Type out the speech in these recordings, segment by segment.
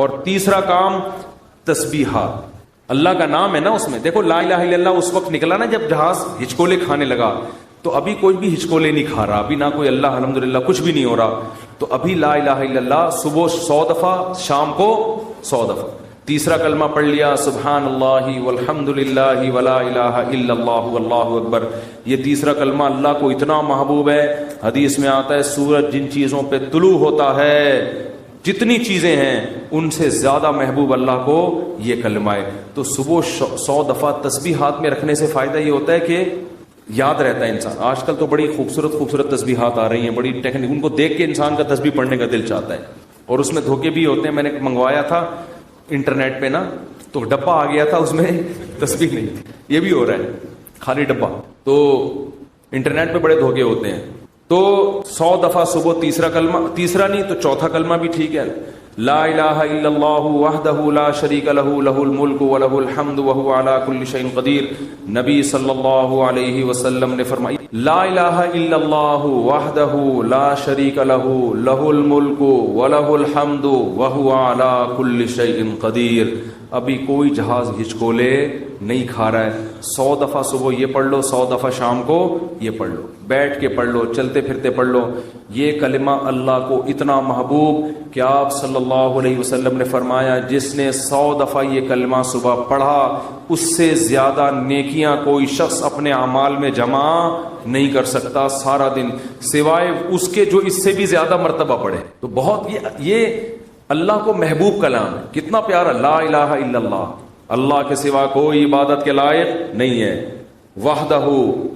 اور تیسرا کام تسبیحات. اللہ کا نام ہے نا اس میں. دیکھو لا الہ الا اللہ اس وقت نکلا نا جب جہاز ہچکولے کھانے لگا, تو ابھی کوئی بھی ہچکولے نہیں کھا رہا, ابھی نہ کوئی اللہ الحمدللہ کچھ بھی نہیں ہو رہا. تو ابھی لا الہ الا اللہ صبح 100 دفعہ, شام کو 100 دفعہ. تیسرا کلمہ پڑھ لیا سبحان اللہ والحمد للہ ولا الہ الا اللہ واللہ اکبر. یہ تیسرا کلمہ اللہ کو اتنا محبوب ہے, حدیث میں آتا ہے سورج جن چیزوں پہ طلوع ہوتا ہے, جتنی چیزیں ہیں ان سے زیادہ محبوب اللہ کو یہ کلمہ ہے. تو صبح 100 دفعہ تسبیحات میں رکھنے سے فائدہ یہ ہوتا ہے کہ یاد رہتا ہے انسان. آج کل تو بڑی خوبصورت خوبصورت تسبیحات آ رہی ہیں, بڑی ٹیکنیک, ان کو دیکھ کے انسان کا تسبیح پڑھنے کا دل چاہتا ہے, اور اس میں دھوکے بھی ہوتے ہیں. میں نے منگوایا تھا انٹرنیٹ پہ نا, تو ڈبہ آ گیا تھا اس میں تسبیح نہیں. یہ بھی ہو رہا ہے, خالی ڈبہ. تو انٹرنیٹ پہ بڑے دھوکے ہوتے ہیں. تو 100 دفعہ صبح تیسرا کلمہ, تیسرا نہیں تو چوتھا کلمہ بھی ٹھیک ہے, لا الہ الا اللہ وحدہ لا شریک لہ لہ الملک ولہ الحمد وہو علی کل شیء قدیر. نبی صلی اللہ علیہ وسلم نے فرمائی لا الہ الا اللہ وحدہ لا شریک لہ لہ الملک ولہ الحمد وہو علی کل شیء قدیر. ابھی کوئی جہاز ہچکولے نہیں کھا رہا ہے. 100 دفعہ صبح یہ پڑھ لو, 100 دفعہ شام کو یہ پڑھ لو, بیٹھ کے پڑھ لو, چلتے پھرتے پڑھ لو. یہ کلمہ اللہ کو اتنا محبوب کہ آپ صلی اللہ علیہ وسلم نے فرمایا جس نے 100 دفعہ یہ کلمہ صبح پڑھا اس سے زیادہ نیکیاں کوئی شخص اپنے اعمال میں جمع نہیں کر سکتا سارا دن, سوائے اس کے جو اس سے بھی زیادہ مرتبہ پڑھے. تو بہت یہ اللہ کو محبوب کلام ہے. کتنا پیارا, لا الہ الا اللہ, اللہ کے سوا کوئی عبادت کے لائق نہیں ہے, وحدہ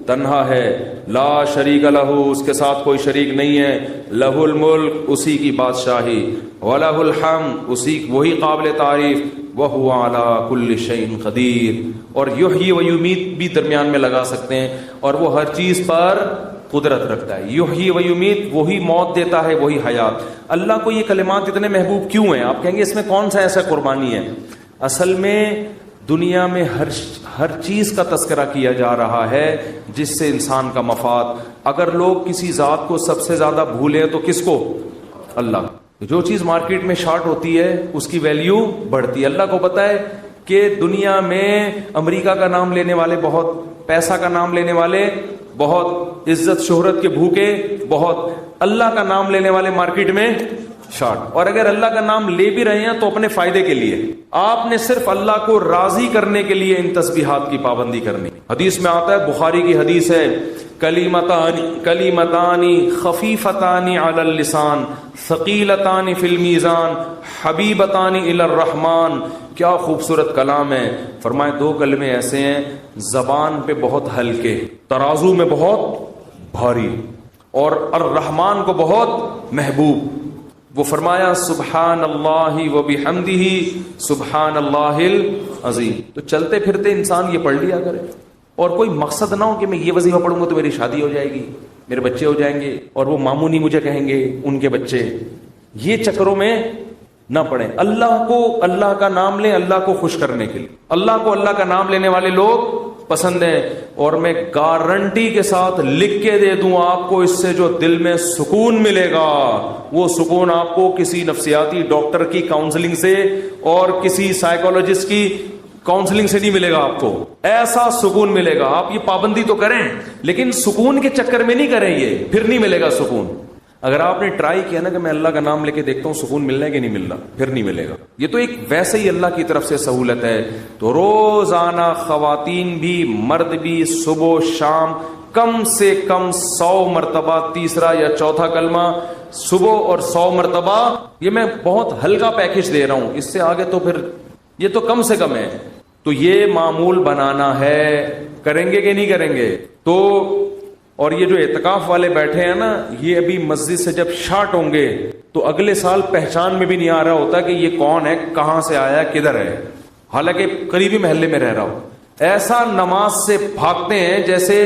تنہا ہے, لا شریک لہ اس کے ساتھ کوئی شریک نہیں ہے, لہ الملک اسی کی بادشاہی, ولہ الحمد اسی وہی قابل تعریف, وہو علی کل شیء قدیر. اور یحیی و یمیت بھی درمیان میں لگا سکتے ہیں, اور وہ ہر چیز پر قدرت رکھتا ہے. یحیی و یمیت, وہی موت دیتا ہے وہی حیات. اللہ کو یہ کلمات اتنے محبوب کیوں ہیں؟ آپ کہیں گے اس میں کون سا ایسا قربانی ہے؟ اصل میں دنیا میں ہر چیز کا تذکرہ کیا جا رہا ہے جس سے انسان کا مفاد. اگر لوگ کسی ذات کو سب سے زیادہ بھولیں تو کس کو؟ اللہ. جو چیز مارکیٹ میں شارٹ ہوتی ہے اس کی ویلیو بڑھتی ہے. اللہ کو پتا ہے کہ دنیا میں امریکہ کا نام لینے والے بہت, پیسہ کا نام لینے والے بہت, عزت شہرت کے بھوکے بہت, اللہ کا نام لینے والے مارکیٹ میں شارٹ. اور اگر اللہ کا نام لے بھی رہے ہیں تو اپنے فائدے کے لیے. آپ نے صرف اللہ کو راضی کرنے کے لیے ان تسبیحات کی پابندی کرنی. حدیث میں آتا ہے, بخاری کی حدیث ہے, کلیمتان خفیفتان علی اللسان ثقیلتان فی المیزان حبیبتان الی الرحمن. کیا خوبصورت کلام ہے. فرمائے 2 کلمے ایسے ہیں زبان پہ بہت ہلکے, ترازو میں بہت بھاری, اور الرحمن کو بہت محبوب. وہ فرمایا سبحان اللہ و بحمدہ سبحان اللہ العظیم. تو چلتے پھرتے انسان یہ پڑھ لیا کرے, اور کوئی مقصد نہ ہو کہ میں یہ وظیفہ پڑھوں گا تو میری شادی ہو جائے گی, میرے بچے ہو جائیں گے, اور وہ ماموں نہیں مجھے کہیں گے ان کے بچے. یہ چکروں میں نہ پڑھیں. اللہ کو اللہ کا نام لیں اللہ کو خوش کرنے کے لیے. اللہ کو اللہ کا نام لینے والے لوگ پسند ہیں. اور میں گارنٹی کے ساتھ لکھ کے دے دوں آپ کو, اس سے جو دل میں سکون ملے گا وہ سکون آپ کو کسی نفسیاتی ڈاکٹر کی کاؤنسلنگ سے اور کسی سائیکولوجسٹ کی کاؤنسلنگ سے نہیں ملے گا. آپ کو ایسا سکون ملے گا. آپ یہ پابندی تو کریں لیکن سکون کے چکر میں نہیں کریں, یہ پھر نہیں ملے گا سکون. اگر آپ نے ٹرائی کیا نا کہ میں اللہ کا نام لے کے دیکھتا ہوں سکون ملنا ہے کہ نہیں ملنا, پھر نہیں ملے گا. یہ تو ایک ویسے ہی اللہ کی طرف سے سہولت ہے. تو روزانہ خواتین بھی مرد بھی صبح شام کم سے کم 100 مرتبہ تیسرا یا چوتھا کلمہ صبح, اور 100 مرتبہ. یہ میں بہت ہلکا پیکج دے رہا ہوں, اس سے آگے تو پھر یہ تو کم سے کم ہے. تو یہ معمول بنانا ہے. کریں گے کہ نہیں کریں گے؟ تو اور یہ جو اعتکاف والے بیٹھے ہیں نا, یہ ابھی مسجد سے جب شارٹ ہوں گے تو اگلے سال پہچان میں بھی نہیں آ رہا ہوتا کہ یہ کون ہے, کہاں سے آیا, کدھر ہے, حالانکہ قریبی محلے میں رہ رہا ہو. ایسا نماز سے بھاگتے ہیں جیسے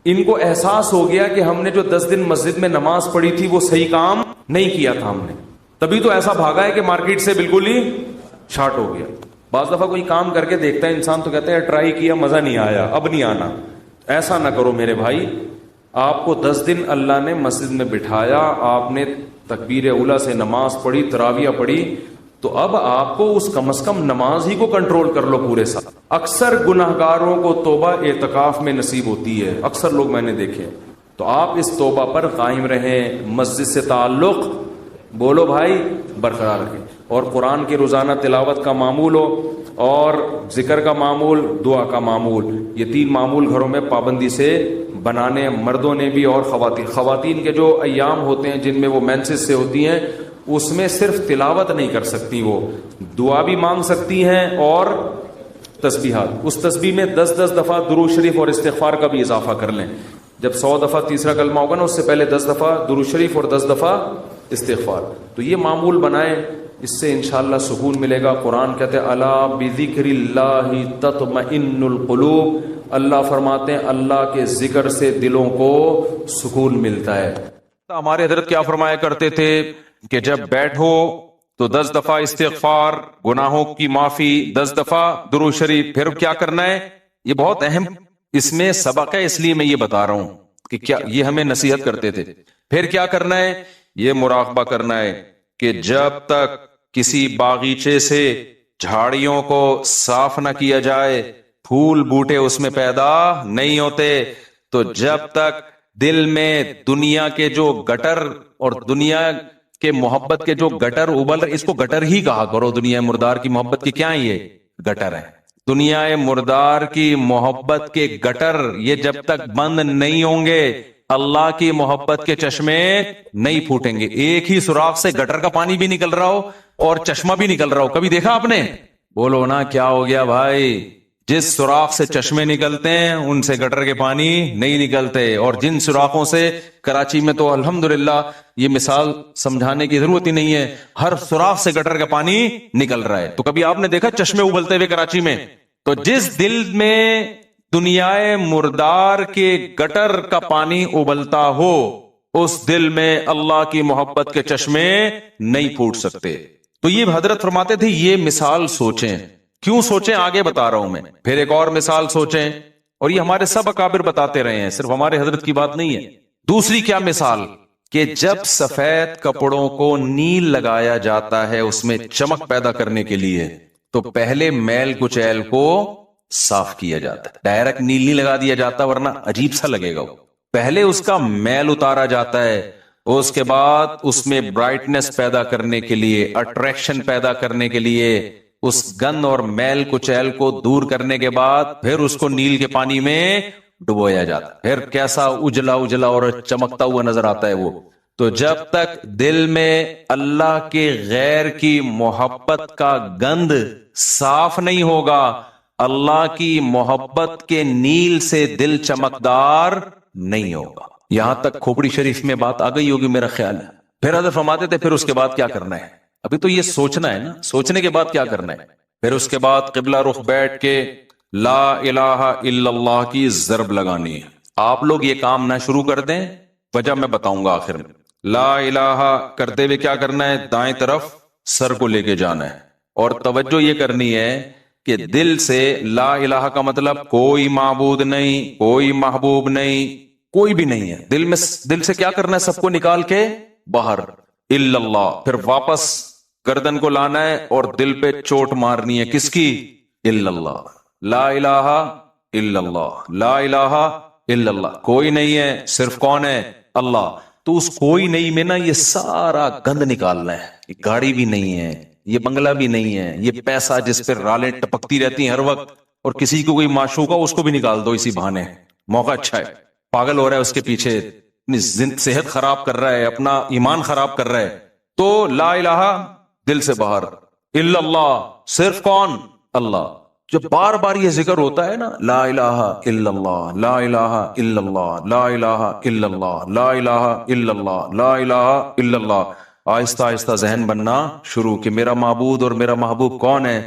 ان کو احساس ہو گیا کہ ہم نے جو 10 دن مسجد میں نماز پڑھی تھی وہ صحیح کام نہیں کیا تھا ہم نے, تبھی تو ایسا بھاگا ہے کہ مارکیٹ سے بالکل ہی شارٹ ہو گیا. بعض دفعہ کوئی کام کر کے دیکھتا ہے انسان تو کہتا ہے ٹرائی کیا مزہ نہیں آیا, اب نہیں آنا. ایسا نہ کرو میرے بھائی. آپ کو 10 دن اللہ نے مسجد میں بٹھایا, آپ نے تکبیر اولیٰ سے نماز پڑھی, تراویح پڑھی, تو اب آپ کو اس کم از کم نماز ہی کو کنٹرول کر لو پورے سال. اکثر گناہگاروں کو توبہ اعتکاف میں نصیب ہوتی ہے، اکثر لوگ میں نے دیکھے. تو آپ اس توبہ پر قائم رہیں، مسجد سے تعلق بولو بھائی برقرار رکھیں، اور قرآن کی روزانہ تلاوت کا معمول ہو، اور ذکر کا معمول، دعا کا معمول. یہ 3 معمول گھروں میں پابندی سے بنانے، مردوں نے بھی اور خواتین کے جو ایام ہوتے ہیں جن میں وہ مینسز سے ہوتی ہیں، اس میں صرف تلاوت نہیں کر سکتی، وہ دعا بھی مانگ سکتی ہیں اور تسبیحات. اس تسبیح میں 10 دفعہ درود شریف اور استغفار کا بھی اضافہ کر لیں. جب 100 دفعہ تیسرا کلمہ ہوگا نا، اس سے پہلے 10 دفعہ درود شریف اور 10 دفعہ استغفار. تو یہ معمول بنائیں، اس سے انشاءاللہ سکون ملے گا. قرآن کہتے ہیں الا بذکر اللہ تطمئن القلوب. اللہ فرماتے ہیں اللہ کے ذکر سے دلوں کو سکون ملتا ہے. ہمارے حضرت کیا فرمایا کرتے تھے کہ جب بیٹھو تو 10 دفعہ استغفار، گناہوں کی معافی، 10 دفعہ درود شریف. پھر کیا کرنا ہے؟ یہ بہت اہم اس میں سبق ہے، اس لیے میں یہ بتا رہا ہوں کہ کیا یہ ہمیں نصیحت کرتے تھے. پھر کیا کرنا ہے؟ یہ مراقبہ کرنا ہے کہ جب تک کسی باغیچے سے جھاڑیوں کو صاف نہ کیا جائے، پھول بوٹے اس میں پیدا نہیں ہوتے. تو جب تک دل میں دنیا کے جو گٹر اور دنیا کے محبت کے جو گٹر ابل رہے، اس کو گٹر ہی کہا کرو. دنیا مردار کی محبت کی کیا یہ گٹر ہے. دنیا مردار کی محبت کے گٹر یہ جب تک بند نہیں ہوں گے، اللہ کی محبت کے چشمے نہیں پھوٹیں گے. ایک ہی سوراخ سے گٹر کا پانی بھی نکل رہا ہو اور چشمہ بھی نکل رہا ہو. کبھی دیکھا آپ نے؟ بولو نا کیا ہو گیا بھائی. جس سوراخ سے چشمے نکلتے ہیں ان سے گٹر کے پانی نہیں نکلتے. اور جن سوراخوں سے کراچی میں تو الحمدللہ یہ مثال سمجھانے کی ضرورت ہی نہیں ہے، ہر سوراخ سے گٹر کا پانی نکل رہا ہے. تو کبھی آپ نے دیکھا چشمے ابلتے ہوئے کراچی میں؟ تو جس دل میں دنیا مردار کے گٹر کا پانی ابلتا ہو، اس دل میں اللہ کی محبت کے چشمے نہیں پھوٹ سکتے. تو یہ حضرت فرماتے تھے یہ مثال سوچیں. کیوں سوچیں؟ آگے بتا رہا ہوں میں. پھر ایک اور مثال سوچیں، اور یہ ہمارے سب اکابر بتاتے رہے ہیں، صرف ہمارے حضرت کی بات نہیں ہے. دوسری کیا مثال؟ کہ جب سفید کپڑوں کو نیل لگایا جاتا ہے اس میں چمک پیدا کرنے کے لیے، تو پہلے میل کچیل کو صاف کیا جاتا ہے. ڈائریکٹ نیل نہیں لگا دیا جاتا ورنہ عجیب سا لگے گا. پہلے اس کا میل اتارا جاتا ہے، اس کے بعد اس میں برائٹنس پیدا کرنے کے لیے، اٹریکشن پیدا کرنے کے لیے، اس گند اور میل کچیل کو دور کرنے کے بعد پھر اس کو نیل کے پانی میں ڈبویا جاتا ہے. پھر کیسا اجلا اجلا اور چمکتا ہوا نظر آتا ہے وہ. تو جب تک دل میں اللہ کے غیر کی محبت کا گند صاف نہیں ہوگا، اللہ کی محبت کے نیل سے دل چمکدار نہیں ہوگا. یہاں تک کھوپڑی شریف میں بات آ گئی ہوگی میرا خیال ہے. پھر حضرت فرماتے تھے پھر اس کے بعد کیا کرنا ہے. ابھی تو یہ سوچنا ہے نا، سوچنے کے بعد کیا کرنا ہے. پھر اس کے بعد قبلہ رخ بیٹھ کے لا الہ الا اللہ کی ضرب لگانی ہے. آپ لوگ یہ کام نہ شروع کر دیں، وجہ میں بتاؤں گا آخر میں. لا الہ کرتے ہوئے کیا کرنا ہے؟ دائیں طرف سر کو لے کے جانا ہے، اور توجہ یہ کرنی ہے کہ دل سے لا الہ کا مطلب کوئی معبود نہیں، کوئی محبوب نہیں، کوئی بھی نہیں ہے. دل سے کیا کرنا ہے؟ سب کو نکال کے باہر الا اللہ. پھر واپس گردن کو لانا ہے اور دل پہ چوٹ مارنی ہے. کس کی؟ الا اللہ. لا الہ الا اللہ، لا الہ الا اللہ. کوئی نہیں ہے، صرف کون ہے؟ اللہ. تو اس کوئی نہیں میں نا یہ سارا گند نکالنا ہے. یہ گاڑی بھی نہیں ہے، یہ بنگلہ بھی نہیں ہے، یہ پیسہ جس پہ رالیں ٹپکتی رہتی ہیں ہر وقت، اور کسی کو کوئی معشوق ہو اس کو بھی نکال دو اسی بہانے. موقع اچھا ہے، پاگل ہو رہا ہے اس کے پیچھے، اپنی صحت خراب کر رہا ہے، اپنا ایمان خراب کر رہا ہے. تو لا الہ دل سے باہر، الا اللہ صرف کون؟ اللہ. جب بار بار یہ ذکر ہوتا ہے نا، لا الہ الا اللہ، لا الہ الا اللہ، لا الہ الا اللہ، لا الہ الا اللہ، لا الہ الا اللہ، آہستہ آہستہ ذہن بننا شروع کہ میرا معبود اور میرا محبوب کون ہے؟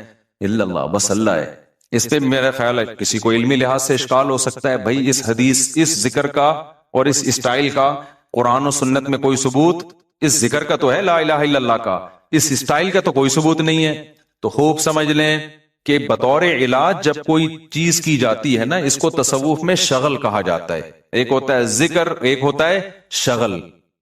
الا اللہ، بس اللہ ہے. اس پہ میرا خیال ہے کسی کو علمی لحاظ سے اشکال ہو سکتا ہے، بھائی اس حدیث، اس ذکر کا اور اس اسٹائل کا قرآن و سنت میں کوئی ثبوت؟ اس ذکر کا تو ہے لا الہ الا اللہ کا، اس اسٹائل کا تو کوئی ثبوت نہیں ہے. تو خوب سمجھ لیں کہ بطور علاج جب کوئی چیز کی جاتی ہے نا، اس کو تصوف میں شغل کہا جاتا ہے. ایک ہوتا ہے ذکر، ایک ہوتا ہے شغل.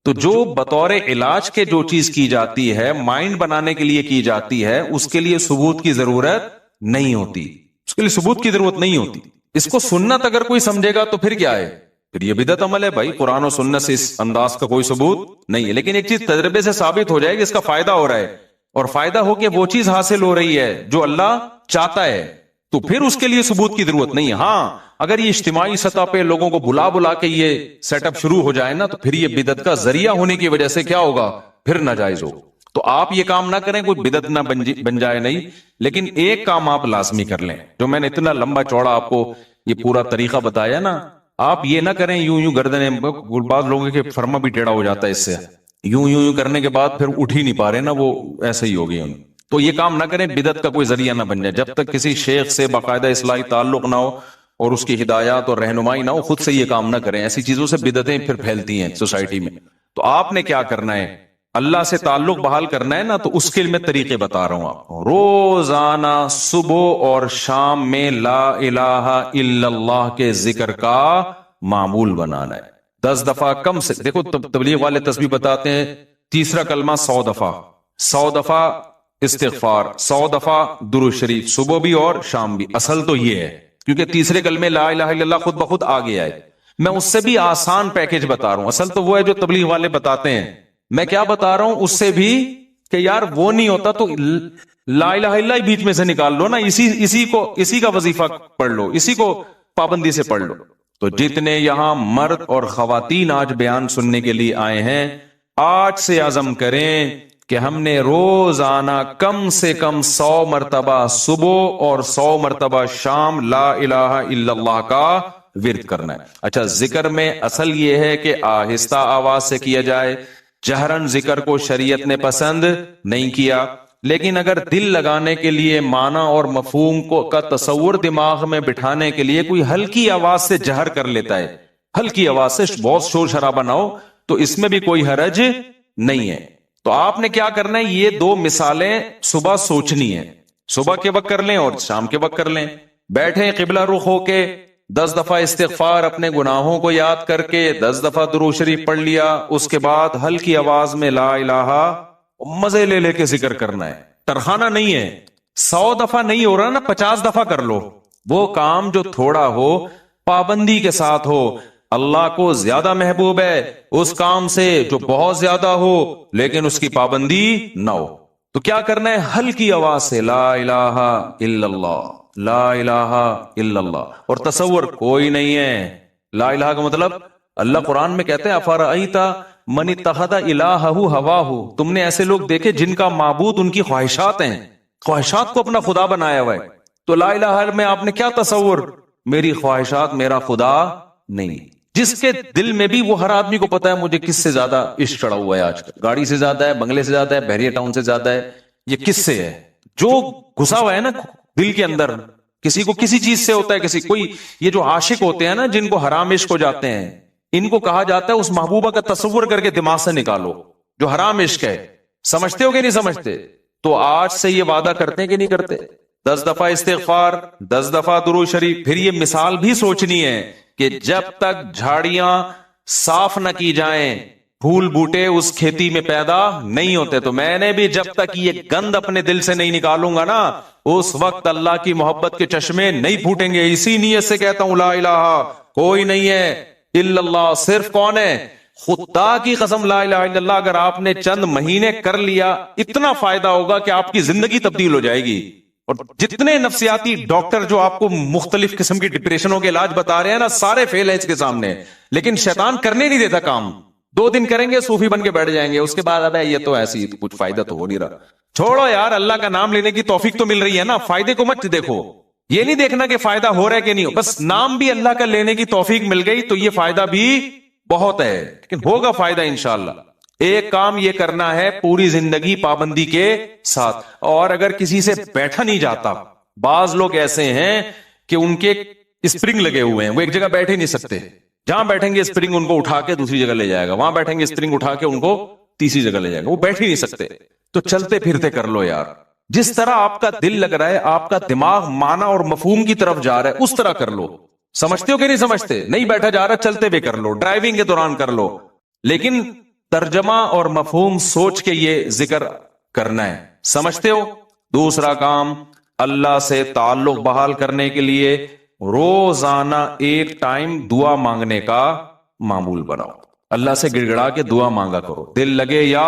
تو جو بطور علاج کے جو چیز کی جاتی ہے، مائنڈ بنانے کے لیے کی جاتی ہے، اس کے لیے ثبوت کی ضرورت نہیں ہوتی، اس کے لیے ثبوت کی ضرورت نہیں ہوتی۔ اس کو سنت اگر کوئی سمجھے گا تو پھر کیا ہے؟ پھر یہ بدعت عمل ہے بھائی، قرآن و سنت سے اس انداز کا کوئی ثبوت نہیں ہے۔ لیکن ایک چیز تجربے سے ثابت ہو جائے کہ اس کا فائدہ ہو رہا ہے، اور فائدہ ہو کے وہ چیز حاصل ہو رہی ہے جو اللہ چاہتا ہے، تو پھر اس کے لیے ثبوت کی ضرورت نہیں ہے۔ ہاں اگر یہ اجتماعی سطح پہ لوگوں کو بلا بلا کے یہ سیٹ اپ شروع ہو جائے نا، تو پھر یہ بدعت کا ذریعہ ہونے کی وجہ سے کیا ہوگا؟ پھر ناجائز ہو۔ تو آپ یہ کام نہ کریں، کوئی بدعت نہ بن جائے نہیں، لیکن ایک کام آپ لازمی کر لیں، جو میں نے اتنا لمبا چوڑا آپ کو یہ پورا طریقہ بتایا نا، آپ یہ نہ کریں یوں گردنیں، بعض لوگوں کے فرما بھی ٹیڑھا ہو جاتا ہے اس سے، یوں کرنے کے بعد پھر اٹھ ہی نہیں پا رہے نا، وہ ایسے ہی ہو گئی ان۔ تو یہ کام نہ کریں، بدعت کا کوئی ذریعہ نہ بن جائے۔ جب تک کسی شیخ سے باقاعدہ اصلاحی تعلق نہ ہو اور اس کی ہدایات اور رہنمائی نہ ہو، خود سے یہ کام نہ کریں۔ ایسی چیزوں سے بدعتیں پھر پھیلتی ہیں سوسائٹی میں۔ تو آپ نے کیا کرنا ہے؟ اللہ سے تعلق بحال کرنا ہے نا، تو اس کے لیے میں طریقے بتا رہا ہوں آپ کو۔ روزانہ صبح اور شام میں لا الہ الا اللہ کے ذکر کا معمول بنانا ہے۔ 10 دفعہ کم سے، دیکھو تبلیغ والے تسبیح بتاتے ہیں، تیسرا کلمہ 100 دفعہ، 100 دفعہ استغفار، 100 دفعہ درود شریف، صبح بھی اور شام بھی۔ اصل تو یہ ہے، کیونکہ تیسرے کلمے لا الہ الا اللہ خود بخود آ گیا ہے۔ میں اس سے بھی آسان پیکج بتا رہا ہوں، اصل تو وہ ہے جو تبلیغ والے بتاتے ہیں۔ میں کیا بتا رہا ہوں اس سے بھی، کہ یار وہ نہیں ہوتا تو لا الہ الا اللہ بیچ میں سے نکال لو نا، اسی کا وظیفہ پڑھ لو، اسی کو پابندی سے پڑھ لو۔ تو جتنے یہاں مرد اور خواتین آج بیان سننے کے لیے آئے ہیں، آج سے عزم کریں کہ ہم نے روزانہ کم سے کم 100 مرتبہ صبح اور 100 مرتبہ شام لا الہ الا اللہ کا ورد کرنا ہے۔ اچھا، ذکر میں اصل یہ ہے کہ آہستہ آواز سے کیا جائے، جہرن ذکر کو شریعت نے پسند نہیں کیا، لیکن اگر دل لگانے کے لیے، معنی اور مفہوم کا تصور دماغ میں بٹھانے کے لیے کوئی ہلکی آواز سے جہر کر لیتا ہے، ہلکی آواز سے، بہت شور شرابہ نہ ہو، تو اس میں بھی کوئی حرج نہیں ہے۔ تو آپ نے کیا کرنا ہے؟ یہ 2 مثالیں صبح سوچنی ہے، صبح کے وقت کر لیں اور شام کے وقت کر لیں۔ بیٹھیں قبلہ رخ ہو کے، 10 دفعہ استغفار اپنے گناہوں کو یاد کر کے، 10 دفعہ درود شریف پڑھ لیا، اس کے بعد ہلکی آواز میں لا الہ، مزے لے کے ذکر کرنا ہے، ترخانہ نہیں ہے۔ 100 دفعہ نہیں ہو رہا نا، 50 دفعہ کر لو۔ وہ کام جو تھوڑا ہو، پابندی کے ساتھ ہو، اللہ کو زیادہ محبوب ہے اس کام سے جو بہت زیادہ ہو لیکن اس کی پابندی نہ ہو۔ تو کیا کرنا ہے؟ ہلکی آواز سے لا الہ الا اللہ، لا الہ الا اللہ، اور تصور کوئی نہیں ہے۔ لا الہ کا مطلب، اللہ قرآن میں کہتے ہیں افرأیت من اتخذ الہہ ہواہ، تم نے ایسے لوگ دیکھے جن کا معبود ان کی خواہشات ہیں، خواہشات کو اپنا خدا بنایا ہوا ہے۔ تو لا الہ میں آپ نے کیا تصور؟ میری خواہشات میرا خدا نہیں۔ جس کے دل میں بھی، وہ ہر آدمی کو پتا ہے مجھے کس سے زیادہ عشق چڑھا ہوا ہے آج کل، گاڑی سے زیادہ ہے، بنگلے سے زیادہ ہے، بحریہ ٹاؤن سے زیادہ ہے، یہ کس سے ہے؟ جو گھسا ہوا ہے نا دل کے اندر، کسی کو کسی چیز سے ہوتا ہے، کسی کوئی، یہ جو عاشق ہوتے ہیں نا جن کو حرام عشق ہو جاتے ہیں، ان کو کہا جاتا ہے اس محبوبہ کا تصور کر کے دماغ سے نکالو جو حرام عشق ہے۔ سمجھتے ہو کہ نہیں سمجھتے؟ تو آج سے یہ وعدہ کرتے ہیں کہ نہیں کرتے؟ 10 دفعہ استغفار، 10 دفعہ درود شریف۔ پھر یہ مثال بھی سوچنی ہے کہ جب تک جھاڑیاں صاف نہ کی جائیں، پھول بوٹے اس کھیتی میں پیدا نہیں ہوتے۔ تو میں نے بھی جب تک یہ گند اپنے دل سے نہیں نکالوں گا نا، اس وقت اللہ کی محبت کے چشمے نہیں پھوٹیں گے۔ اسی نیت سے کہتا ہوں لا الہ، کوئی نہیں ہے الا اللہ، صرف کون ہے؟ خدا کی قسم لا الہ الا اللہ اگر آپ نے چند مہینے کر لیا، اتنا فائدہ ہوگا کہ آپ کی زندگی تبدیل ہو جائے گی۔ اور جتنے نفسیاتی ڈاکٹر جو آپ کو مختلف قسم کی ڈپریشنوں کے علاج بتا رہے ہیں نا، سارے فیل ہیں اس کے سامنے، لیکن شیطان کرنے نہیں دیتا کام۔ 2 دن کریں گے، صوفی بن کے بیٹھ جائیں گے، اس کے بعد ابے یہ تو ایسی کچھ فائدہ تو ہو نہیں رہا۔ چھوڑو یار، اللہ کا نام لینے کی توفیق تو مل رہی ہے نا، فائدے کو مت دیکھو، یہ نہیں دیکھنا کہ فائدہ ہو رہا ہے کہ نہیں ہو، بس نام بھی اللہ کا لینے کی توفیق مل گئی تو یہ فائدہ بھی بہت ہے، لیکن ہوگا فائدہ انشاءاللہ۔ ایک کام یہ کرنا ہے پوری زندگی پابندی کے ساتھ، اور اگر کسی سے بیٹھا نہیں جاتا، بعض لوگ ایسے ہیں کہ ان کے اسپرنگ لگے ہوئے ہیں، وہ ایک جگہ بیٹھ ہی نہیں سکتے، جہاں بیٹھیں گے اسپرنگ ان کو اٹھا کے دوسری جگہ لے جائے گا، وہاں بیٹھیں گے اسپرنگ اٹھا کے ان کو تیسری جگہ لے جائے گا، وہ بیٹھ ہی نہیں سکتے۔ تو چلتے پھرتے کر لو یار، جس طرح آپ کا دل لگ رہا ہے، آپ کا دماغ معنی اور مفہوم کی طرف جا رہا ہے، اس طرح کر لو۔ سمجھتے ہو کہ نہیں سمجھتے؟ نہیں بیٹھا جا رہا، چلتے ہوئے کر لو، ڈرائیونگ کے دوران کر لو، لیکن ترجمہ اور مفہوم سوچ کے یہ ذکر کرنا ہے، سمجھتے ہو؟ دوسرا کام، اللہ سے تعلق بحال کرنے کے لیے روزانہ ایک ٹائم دعا مانگنے کا معمول بناؤ. اللہ سے گڑ گڑا کے دعا مانگا کرو، دل لگے یا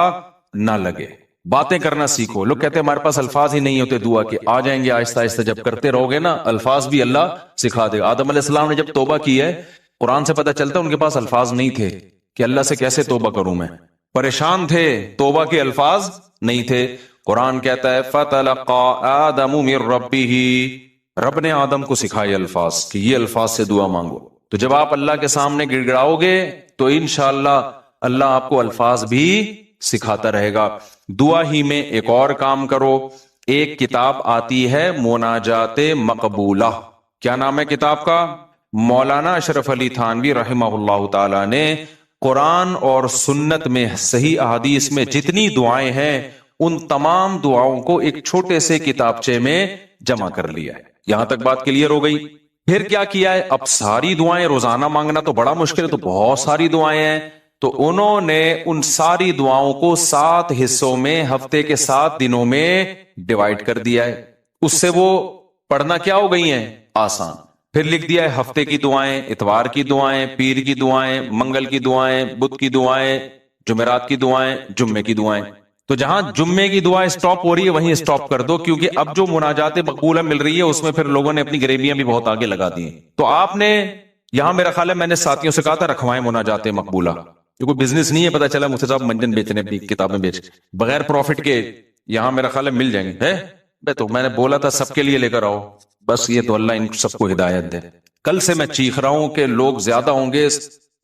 نہ لگے. باتیں کرنا سیکھو. لوگ کہتے ہیں ہمارے پاس الفاظ ہی نہیں ہوتے دعا کے. آ جائیں گے آہستہ آہستہ، جب کرتے رہو گے نا الفاظ بھی اللہ سکھا دے گا. آدم علیہ السلام نے جب توبہ کی ہے، قرآن سے پتہ چلتا ہے ان کے پاس الفاظ نہیں تھے کہ اللہ سے کیسے توبہ کروں میں. پریشان تھے، توبہ کے الفاظ نہیں تھے. قرآن کہتا ہے فَتَلَقَّى آدَمُ مِن رَبِّهِ، رب نے آدم کو سکھائے الفاظ کہ یہ الفاظ سے دعا مانگو. تو جب آپ اللہ کے سامنے گڑ گڑاؤ گے تو انشاءاللہ اللہ آپ کو الفاظ بھی سکھاتا رہے گا. دعا ہی میں ایک اور کام کرو. ایک کتاب آتی ہے مناجات مقبولہ. کیا نام ہے کتاب کا؟ مولانا اشرف علی تھانوی رحمہ اللہ تعالی نے قرآن اور سنت میں صحیح احادیث میں جتنی دعائیں ہیں ان تمام دعاؤں کو ایک چھوٹے سے کتابچے میں جمع کر لیا ہے. یہاں تک بات کلیئر ہو گئی؟ پھر کیا کیا ہے؟ اب ساری دعائیں روزانہ مانگنا تو بڑا مشکل ہے، تو بہت ساری دعائیں ہیں، تو انہوں نے ان ساری دعاؤں کو 7 حصوں میں ہفتے کے 7 دنوں میں ڈیوائیڈ کر دیا ہے. اس سے وہ پڑھنا کیا ہو گئی ہیں؟ آسان. پھر لکھ دیا ہے ہفتے کی دعائیں، اتوار کی دعائیں، پیر کی دعائیں، منگل کی دعائیں، بدھ کی دعائیں، جمعرات کی دعائیں، جمعے کی دعائیں. تو جہاں جمعے کی دعائیں سٹاپ ہو رہی ہے وہیں سٹاپ کر دو، کیونکہ اب جو مناجات مقبولہ مل رہی ہے اس میں پھر لوگوں نے اپنی غریبیاں بھی بہت آگے لگا دی ہیں. تو آپ نے یہاں، میرا خیال ہے میں نے ساتھیوں سے کہا تھا رکھوائیں مناجات مقبولہ. یہ کوئی بزنس نہیں ہے، پتا چلا مفتی صاحب منجن بیچنے، اپنی کتابیں بیچ بغیر پروفٹ کے. یہاں میرا خیال ہے مل جائیں گے. تو میں نے بولا تھا سب کے لیے لے کر آؤ. بس یہ تو اللہ ان سب کو ہدایت دے. کل سے میں چیخ رہا ہوں کہ لوگ زیادہ ہوں گے،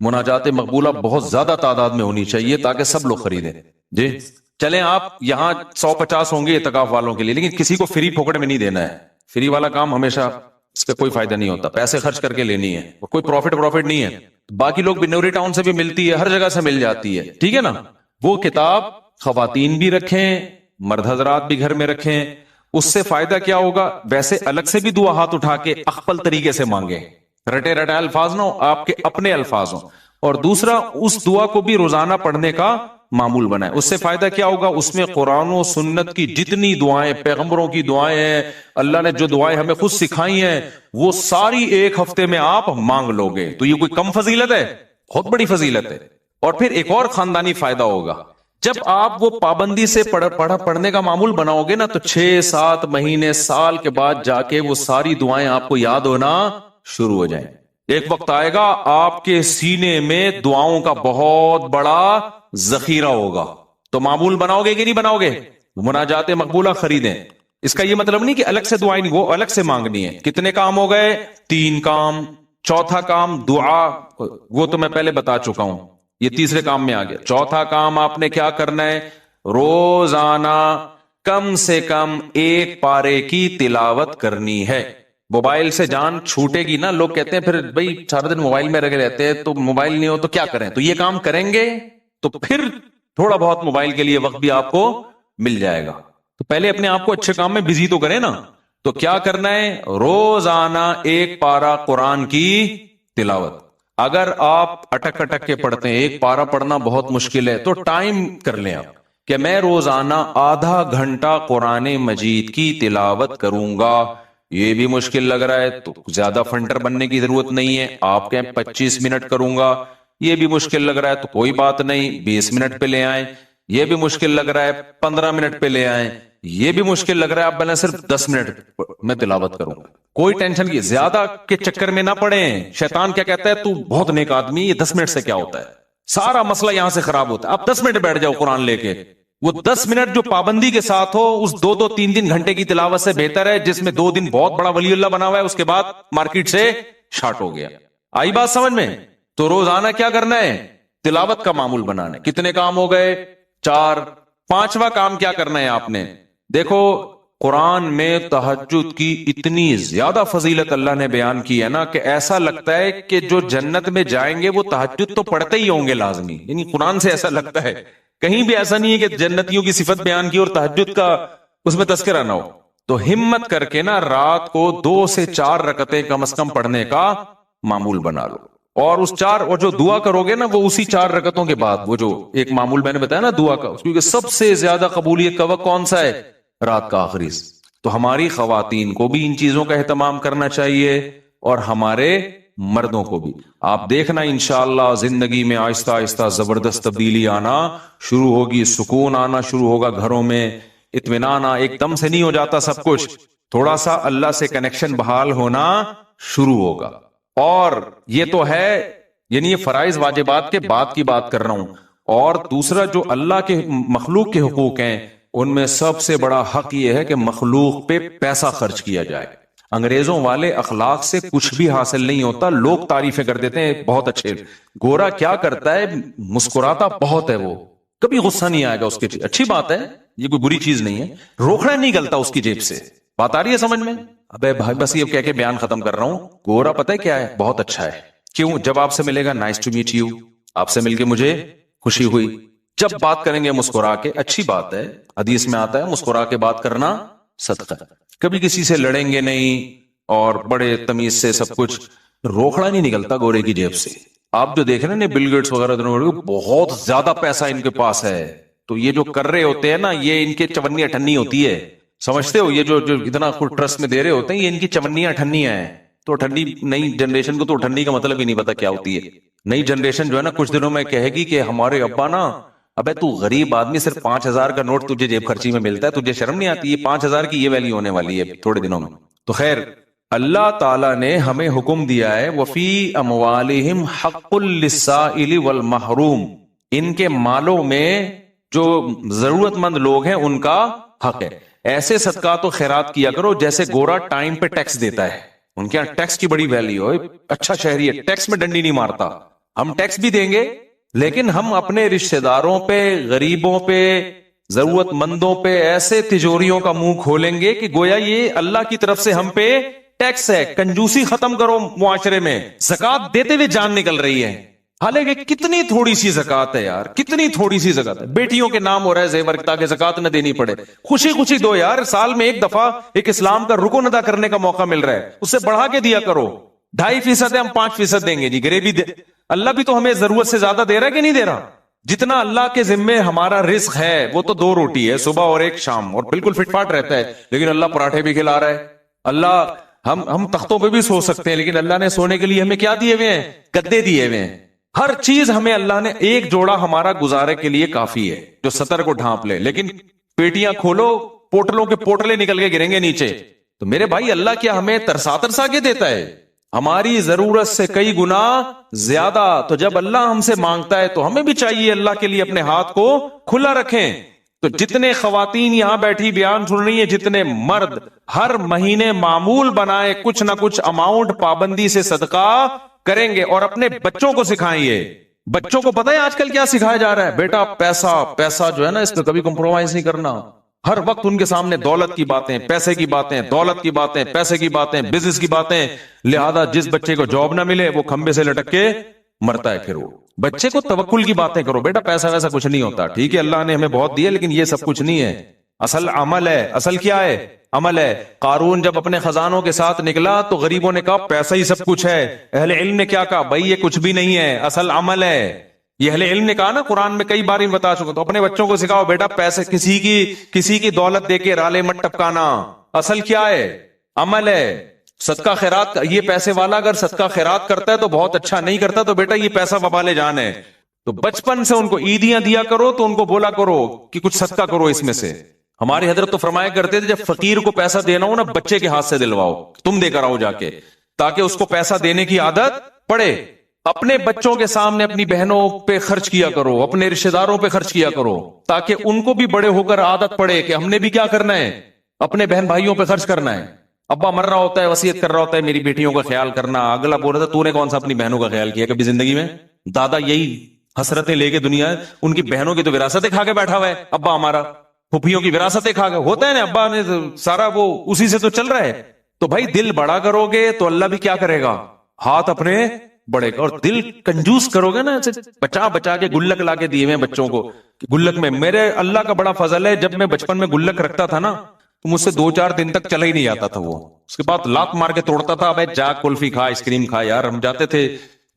مناجات مقبولہ بہت زیادہ تعداد میں ہونی چاہیے تاکہ سب لوگ خریدیں. جی چلیں، آپ یہاں 150 ہوں گے اعتکاف والوں کے لیے، لیکن کسی کو فری پھوکٹ میں نہیں دینا ہے. فری والا کام ہمیشہ اس کا کوئی فائدہ نہیں ہوتا، پیسے خرچ کر کے لینی ہے، کوئی پروفٹ نہیں ہے. باقی لوگ بنوری ٹاؤن سے بھی ملتی ہے، ہر جگہ سے مل جاتی ہے، ٹھیک ہے نا. وہ کتاب خواتین بھی رکھیں، مرد حضرات بھی گھر میں رکھیں. اس سے فائدہ کیا ہوگا؟ ویسے الگ سے بھی دعا ہاتھ اٹھا کے اخپل طریقے سے مانگے، رٹے رٹے الفاظ نہ ہو، آپ کے اپنے الفاظ ہوں. اور دوسرا، اس دعا کو بھی روزانہ پڑھنے کا معمول بنائے. اس سے فائدہ کیا ہوگا؟ اس میں قرآن و سنت کی جتنی دعائیں، پیغمبروں کی دعائیں ہیں، اللہ نے جو دعائیں ہمیں خود سکھائی ہیں، وہ ساری ایک ہفتے میں آپ مانگ لو گے. تو یہ کوئی کم فضیلت ہے؟ بہت بڑی فضیلت ہے. اور پھر ایک اور خاندانی فائدہ ہوگا، جب آپ وہ پابندی سے پڑھنے کا معمول بناؤ گے نا، تو 6-7 مہینے، سال کے بعد جا کے وہ ساری دعائیں آپ کو یاد ہونا شروع ہو جائیں. ایک وقت آئے گا آپ کے سینے میں دعاؤں کا بہت بڑا ذخیرہ ہوگا. تو معمول بناؤ گے کہ نہیں بناؤ گے؟ مناجات مقبولہ خریدیں. اس کا یہ مطلب نہیں کہ الگ سے دعائیں، وہ الگ سے مانگنی ہے. کتنے کام ہو گئے؟ 3 کام. چوتھا کام دعا، وہ تو میں پہلے بتا چکا ہوں، یہ تیسرے کام میں آ گیا. چوتھا کام آپ نے کیا کرنا ہے؟ روزانہ کم سے کم 1 پارے کی تلاوت کرنی ہے. موبائل سے جان چھوٹے گی نا. لوگ کہتے ہیں پھر بھائی سارا دن موبائل میں لگے رہتے ہیں، تو موبائل نہیں ہو تو کیا کریں؟ تو یہ کام کریں گے تو پھر تھوڑا بہت موبائل کے لیے وقت بھی آپ کو مل جائے گا. تو پہلے اپنے آپ کو اچھے کام میں بزی تو کریں نا. تو کیا کرنا ہے؟ روزانہ 1 پارا قرآن کی تلاوت. اگر آپ اٹک اٹک کے پڑھتے ہیں، 1 پارا پڑھنا بہت مشکل ہے، تو ٹائم کر لیں آپ کہ میں روزانہ آدھا گھنٹہ قرآن مجید کی تلاوت کروں گا. یہ بھی مشکل لگ رہا ہے تو زیادہ فنٹر بننے کی ضرورت نہیں ہے، آپ کہیں 25 منٹ کروں گا. یہ بھی مشکل لگ رہا ہے تو کوئی بات نہیں، 20 منٹ پہ لے آئیں. یہ بھی مشکل لگ رہا ہے 15 منٹ پہ لے آئیں. یہ بھی مشکل لگ رہا ہے آپ بنا صرف 10 منٹ میں تلاوت کروں. کوئی ٹینشن کی زیادہ کے چکر میں نہ پڑیں. شیطان کیا کہتا ہے؟ تو بہت نیک آدمی، یہ 10 منٹ سے کیا ہوتا ہے؟ سارا مسئلہ یہاں سے خراب ہوتا ہے. آپ 10 منٹ بیٹھ جاؤ قرآن لے کے. وہ 10 منٹ جو پابندی کے ساتھ ہو، اس 2-3 گھنٹے کی تلاوت سے بہتر ہے جس میں 2 دن بہت بڑا ولی اللہ بنا ہوا ہے، اس کے بعد مارکیٹ سے شارٹ ہو گیا. آئی بات سمجھ میں؟ تو روزانہ کیا کرنا ہے؟ تلاوت کا معمول بنانا ہے. کتنے کام ہو گئے؟ 4. 5واں کام کیا کرنا ہے آپ نے؟ دیکھو قرآن میں تہجد کی اتنی زیادہ فضیلت اللہ نے بیان کی ہے نا کہ ایسا لگتا ہے کہ جو جنت میں جائیں گے وہ تہجد تو پڑھتے ہی ہوں گے لازمی. یعنی قرآن سے ایسا لگتا ہے. کہیں بھی ایسا نہیں ہے کہ جنتیوں کی صفت بیان کی اور تہجد کا اس میں تذکرہ نہ ہو. تو ہمت کر کے نا رات کو 2 سے 4 رکعتیں کم از کم پڑھنے کا معمول بنا لو. اور اس چار اور جو دعا کرو گے نا وہ اسی 4 رکعتوں کے بعد، وہ جو ایک معمول میں نے بتایا نا دعا کا، کیونکہ سب سے زیادہ قبولیت کا وقت کون سا ہے؟ رات کا آخری۔ تو ہماری خواتین کو بھی ان چیزوں کا اہتمام کرنا چاہیے اور ہمارے مردوں کو بھی۔ آپ دیکھنا انشاءاللہ زندگی میں آہستہ آہستہ زبردست تبدیلی آنا شروع ہوگی، سکون آنا شروع ہوگا گھروں میں، اطمینان ایک دم سے نہیں ہو جاتا سب کچھ، تھوڑا سا اللہ سے کنیکشن بحال ہونا شروع ہوگا۔ اور یہ تو ہے یعنی یہ فرائض واجبات کے بعد کی بات کر رہا ہوں، اور دوسرا جو اللہ کے مخلوق کے حقوق ہیں ان میں سب سے بڑا حق یہ ہے کہ مخلوق پہ پیسہ خرچ کیا جائے۔ انگریزوں والے اخلاق سے کچھ بھی حاصل نہیں ہوتا، لوگ تعریفیں کر دیتے ہیں بہت اچھے، گورا کیا کرتا ہے مسکراتا بہت ہے، وہ کبھی غصہ نہیں آئے گا اس کے، اچھی بات ہے، یہ کوئی بری چیز نہیں ہے، روکڑا نہیں گلتا اس کی جیب سے، بات آ رہی ہے سمجھ میں؟ ابے بھائی بس یہ کہہ کے بیان ختم کر رہا ہوں، گورا پتہ ہے کیا ہے؟ بہت اچھا ہے، کیوں؟ جب آپ سے ملے گا نائس ٹو میٹ یو، آپ سے مل کے مجھے خوشی ہوئی، جب بات کریں گے مسکرا کے، اچھی بات ہے، حدیث میں آتا ہے مسکرا کے بات کرنا صدقہ، کبھی کسی سے لڑیں گے نہیں اور بڑے تمیز سے سب کچھ، روکڑا نہیں نکلتا گورے کی جیب سے۔ آپ جو دیکھ رہے ہیں بل گیٹس وغیرہ بہت زیادہ پیسہ ان کے پاس ہے، تو یہ جو کر رہے ہوتے ہیں نا یہ ان کے چونی اٹھنی ہوتی ہے، سمجھتے ہو؟ یہ جو اتنا ٹرسٹ میں دے رہے ہوتے ہیں یہ ان کی چونیاں اٹھنیاں ہیں۔ تو اٹھنی نئی جنریشن کو تو اٹھنی کا مطلب ہی نہیں پتا کیا ہوتی ہے۔ نئی جنریشن جو ہے نا کچھ دنوں میں کہے گی کہ ہمارے ابا نا، ابے تو غریب آدمی، صرف 5000 کا نوٹ تجھے جیب خرچی میں ملتا ہے، تجھے شرم نہیں آتی؟ یہ 5000 کی یہ ویلیو ہونے والی ہے تھوڑے دنوں میں۔ تو خیر اللہ تعالیٰ نے ہمیں حکم دیا ہے وفی اموالہم حق للسائل والمحروم، ان کے مالوں میں جو ضرورت مند لوگ ہیں ان کا حق ہے۔ ایسے صدقات و خیرات کیا کرو جیسے گورا ٹائم پہ ٹیکس دیتا ہے، ان کے یہاں ٹیکس کی بڑی ویلیو ہے، اچھا شہری ہے، ٹیکس میں ڈنڈی نہیں مارتا۔ ہم ٹیکس بھی دیں گے لیکن ہم اپنے رشتہ داروں پہ، غریبوں پہ، ضرورت مندوں پہ ایسے تجوریوں کا منہ کھولیں گے کہ گویا یہ اللہ کی طرف سے ہم پہ ٹیکس ہے۔ کنجوسی ختم کرو معاشرے میں، زکات دیتے ہوئے جان نکل رہی ہے، حالانکہ کتنی تھوڑی سی زکات ہے یار، کتنی تھوڑی سی زکات ہے، بیٹیوں کے نام ہو رہا ہے زیور تاکہ زکات نہ دینی پڑے، خوشی خوشی دو یار، سال میں ایک دفعہ ایک اسلام کا رکن ادا کرنے کا موقع مل رہا ہے، اس سے بڑھا کے دیا کرو۔ 2.5% ہے، ہم 5% دیں گے جی، غریبی اللہ بھی تو ہمیں ضرورت سے زیادہ دے رہا ہے کہ نہیں دے رہا؟ جتنا اللہ کے ذمے ہمارا رزق ہے وہ تو 2 روٹی ہے، صبح اور ایک شام، اور بالکل فٹ فاٹ رہتا ہے، لیکن اللہ پراٹھے بھی کھلا رہا ہے۔ اللہ ہم تختوں پہ بھی سو سکتے ہیں، لیکن اللہ نے سونے کے لیے ہمیں کیا دیے ہوئے ہیں؟ گدے دیے ہوئے ہیں، ہر چیز ہمیں اللہ نے، ایک جوڑا ہمارا گزارے کے لیے کافی ہے جو سطر کو ڈھانپ لے، لیکن پیٹیاں کھولو پوٹلوں کے پوٹلے نکل کے گریں گے نیچے۔ تو میرے بھائی اللہ کیا ہمیں ترسا ترسا کے دیتا ہے؟ ہماری ضرورت سے کئی گنا زیادہ۔ تو جب اللہ ہم سے مانگتا ہے تو ہمیں بھی چاہیے اللہ کے لیے اپنے ہاتھ کو کھلا رکھیں۔ تو جتنے خواتین یہاں بیٹھی بیان سن رہی ہیں، جتنے مرد، ہر مہینے معمول بنائے کچھ نہ کچھ اماؤنٹ پابندی سے صدقہ کریں گے، اور اپنے بچوں کو سکھائیں۔ بچوں کو پتہ ہے آج کل کیا سکھایا جا رہا ہے؟ بیٹا پیسہ، پیسہ جو ہے نا اس میں کبھی کمپرومائز نہیں کرنا۔ ہر وقت ان کے سامنے دولت کی باتیں، پیسے کی باتیں، دولت کی باتیں، پیسے کی باتیں، بزنس کی باتیں، لہذا جس بچے کو جاب نہ ملے وہ کھمبے سے لٹک کے مرتا ہے۔ پھر وہ بچے کو توکل کی باتیں کرو، بیٹا پیسہ ویسا کچھ نہیں ہوتا، ٹھیک ہے اللہ نے ہمیں بہت دیا لیکن یہ سب کچھ نہیں ہے، اصل عمل ہے۔ اصل کیا ہے؟ عمل ہے۔ قارون جب اپنے خزانوں کے ساتھ نکلا تو غریبوں نے کہا پیسہ ہی سب کچھ ہے، اہل علم نے کیا کہا؟ بھائی یہ کچھ بھی نہیں ہے، اصل عمل ہے۔ یہ اہل علم نے کہا نا، قرآن میں کئی بار بتا چکا، تو اپنے بچوں کو سکھاؤ بیٹا پیسے کسی کی دولت دے کے رالے مت ٹپکانا، اصل کیا ہے؟ عمل ہے۔ صدقہ خیرات، یہ پیسے والا اگر صدقہ خیرات کرتا ہے تو بہت اچھا، نہیں کرتا تو بیٹا یہ پیسہ وبال جان ہے۔ تو بچپن سے ان کو عیدیاں دیا کرو تو ان کو بولا کرو کہ کچھ صدقہ کرو اس میں سے۔ ہماری حضرت تو فرمایا کرتے تھے جب فقیر کو پیسہ دینا ہو نا بچے کے ہاتھ سے دلواؤ، تم دے کر آؤ جا کے، تاکہ اس کو پیسہ دینے کی عادت پڑے۔ اپنے بچوں کے سامنے اپنی بہنوں پہ خرچ کیا کرو، اپنے رشتہ داروں پہ خرچ کیا کرو، تاکہ ان کو بھی بڑے ہو کر عادت پڑے کہ ہم نے بھی کیا کرنا ہے، اپنے بہن بھائیوں پہ خرچ کرنا ہے۔ ابا مر رہا ہوتا ہے، وصیت کر رہا ہوتا ہے میری بیٹیوں کا خیال کرنا، اگلا بول رہا تھا تو نے کون سا اپنی بہنوں کا خیال کیا کبھی زندگی میں؟ دادا یہی حسرتیں لے کے دنیا، ان کی بہنوں کی تو وراثتیں کھا کے بیٹھا ہوا ہے ابا ہمارا، پھوپھیوں کی وراثتیں کھا کے، ہوتا ہے نا ابا نے سارا وہ اسی سے تو چل رہا ہے۔ تو بھائی دل بڑا کرو گے تو اللہ بھی کیا کرے گا؟ ہاتھ اپنے بڑے گا۔ اور دل کنجوس کرو گے نا، بچا بچا کے گلک لا کے دیے ہوئے بچوں کو، گلک میں میرے اللہ کا بڑا فضل ہے، جب میں بچپن میں گلک رکھتا تھا نا تو مجھ سے 2-4 دن تک چلا ہی نہیں جاتا تھا وہ، اس کے بعد لات مار کے توڑتا تھا، ابے جا کلفی کھا، آئس کریم کھا۔ یار ہم جاتے تھے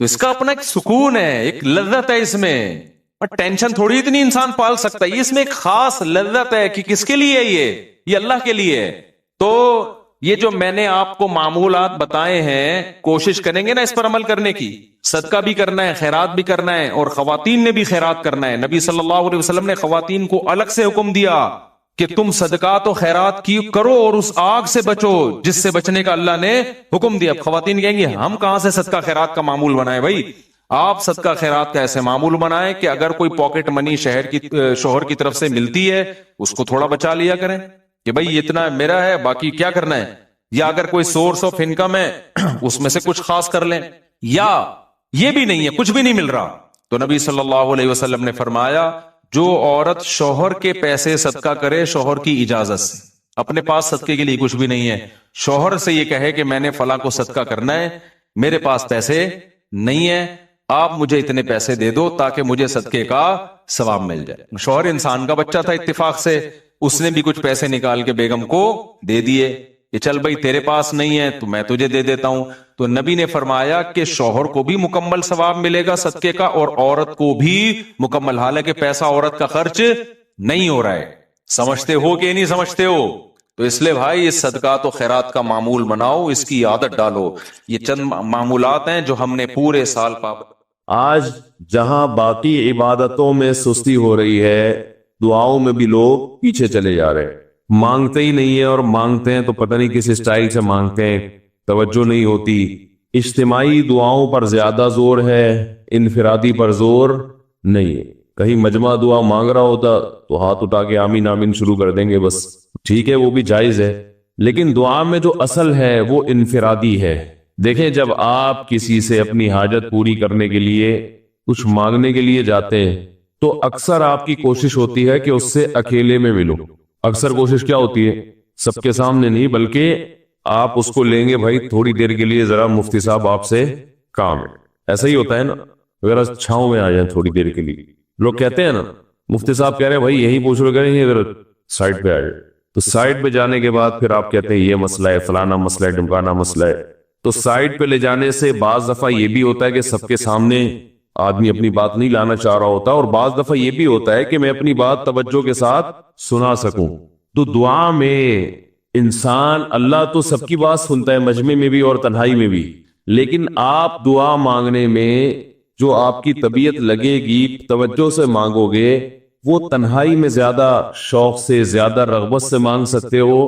تو اس کا اپنا ایک سکون ہے، ایک لذت ہے اس میں، اور ٹینشن تھوڑی اتنی انسان پال سکتا ہے، اس میں ایک خاص لذت ہے کہ کس کے لیے ہے یہ اللہ کے لیے ہے۔ تو یہ جو میں نے آپ کو معمولات بتائے ہیں، کوشش کریں گے نا اس پر عمل کرنے کی، صدقہ بھی کرنا ہے، خیرات بھی کرنا ہے، اور خواتین نے بھی خیرات کرنا ہے۔ نبی صلی اللہ علیہ وسلم نے خواتین کو الگ سے حکم دیا کہ تم صدقات و خیرات کی کرو اور اس آگ سے بچو جس سے بچنے کا اللہ نے حکم دیا۔ اب خواتین کہیں گی ہم کہاں سے صدقہ خیرات کا معمول بنائیں؟ بھائی آپ صدقہ خیرات کا ایسے معمول بنائیں کہ اگر کوئی پاکٹ منی شوہر کی طرف سے ملتی ہے اس کو تھوڑا بچا لیا کریں کہ بھائی اتنا میرا ہے، باقی کیا کرنا ہے، یا اگر کوئی سورس آف انکم ہے اس میں سے کچھ خاص کر لیں، یا یہ بھی نہیں ہے کچھ بھی نہیں مل رہا، تو نبی صلی اللہ علیہ وسلم نے فرمایا جو عورت شوہر کے پیسے صدقہ کرے شوہر کی اجازت سے، اپنے پاس صدقے کے لیے کچھ بھی نہیں ہے، شوہر سے یہ کہے کہ میں نے فلاں کو صدقہ کرنا ہے، میرے پاس پیسے نہیں ہے، آپ مجھے اتنے پیسے دے دو تاکہ مجھے صدقے کا ثواب مل جائے۔ شوہر انسان کا بچہ تھا، اتفاق سے اس نے بھی کچھ پیسے نکال کے بیگم کو دے دیے کہ چل بھائی تیرے پاس نہیں ہے تو میں تجھے دے دیتا ہوں۔ تو نبی نے فرمایا کہ شوہر کو بھی مکمل ثواب ملے گا صدقے کا، اور عورت کو بھی مکمل، حالانکہ پیسہ عورت کا خرچ نہیں ہو رہا ہے۔ سمجھتے ہو کہ نہیں سمجھتے ہو؟ تو اس لیے بھائی اس صدقات و خیرات کا معمول بناؤ، اس کی عادت ڈالو۔ یہ چند معمولات ہیں جو ہم نے پورے سال پابند۔ آج جہاں باقی عبادتوں میں سستی ہو رہی ہے، دعاؤں میں بھی لوگ پیچھے چلے جا رہے ہیں، مانگتے ہی نہیں ہے، اور مانگتے ہیں تو پتہ نہیں کس اسٹائل سے مانگتے ہیں، توجہ نہیں ہوتی۔ اجتماعی دعاؤں پر زیادہ زور ہے، انفرادی پر زور نہیں ہے۔ کہیں مجمع دعا مانگ رہا ہوتا تو ہاتھ اٹھا کے آمین آمین شروع کر دیں گے، بس ٹھیک ہے وہ بھی جائز ہے، لیکن دعا میں جو اصل ہے وہ انفرادی ہے۔ دیکھیں جب آپ کسی سے اپنی حاجت پوری کرنے کے لیے کچھ مانگنے کے لیے جاتے ہیں تو اکثر آپ کی کوشش ہوتی ہے کہ اس سے اکیلے میں ملو۔ اکثر کوشش کیا ہوتی ہے؟ سب کے سامنے نہیں، بلکہ آپ اس کو لیں گے بھائی تھوڑی دیر کے لیے ذرا مفتی صاحب آپ سے کام ہے۔ ایسا ہی ہوتا ہے نا، اگر چھاؤں میں آ جائیں تھوڑی دیر کے لیے، لوگ کہتے ہیں نا مفتی صاحب کہہ رہے ہیں بھائی یہی پوچھ رہے کریں ادھر سائڈ پہ آ جائے، تو سائڈ پہ جانے کے بعد پھر آپ کہتے ہیں یہ مسئلہ ہے، فلانا مسئلہ ہے، ڈمکانا مسئلہ ہے۔ تو سائڈ پہ لے جانے سے بعض دفعہ یہ بھی ہوتا ہے کہ سب کے سامنے آدمی اپنی بات نہیں لانا چاہ رہا ہوتا، اور بعض دفعہ یہ بھی ہوتا ہے کہ میں اپنی بات توجہ کے ساتھ سنا سکوں۔ تو دعا میں انسان، اللہ تو سب کی بات سنتا ہے، مجمع میں بھی اور تنہائی میں بھی، لیکن آپ دعا مانگنے میں جو آپ کی طبیعت لگے گی، توجہ سے مانگو گے، وہ تنہائی میں زیادہ شوق سے، زیادہ رغبت سے مانگ سکتے ہو۔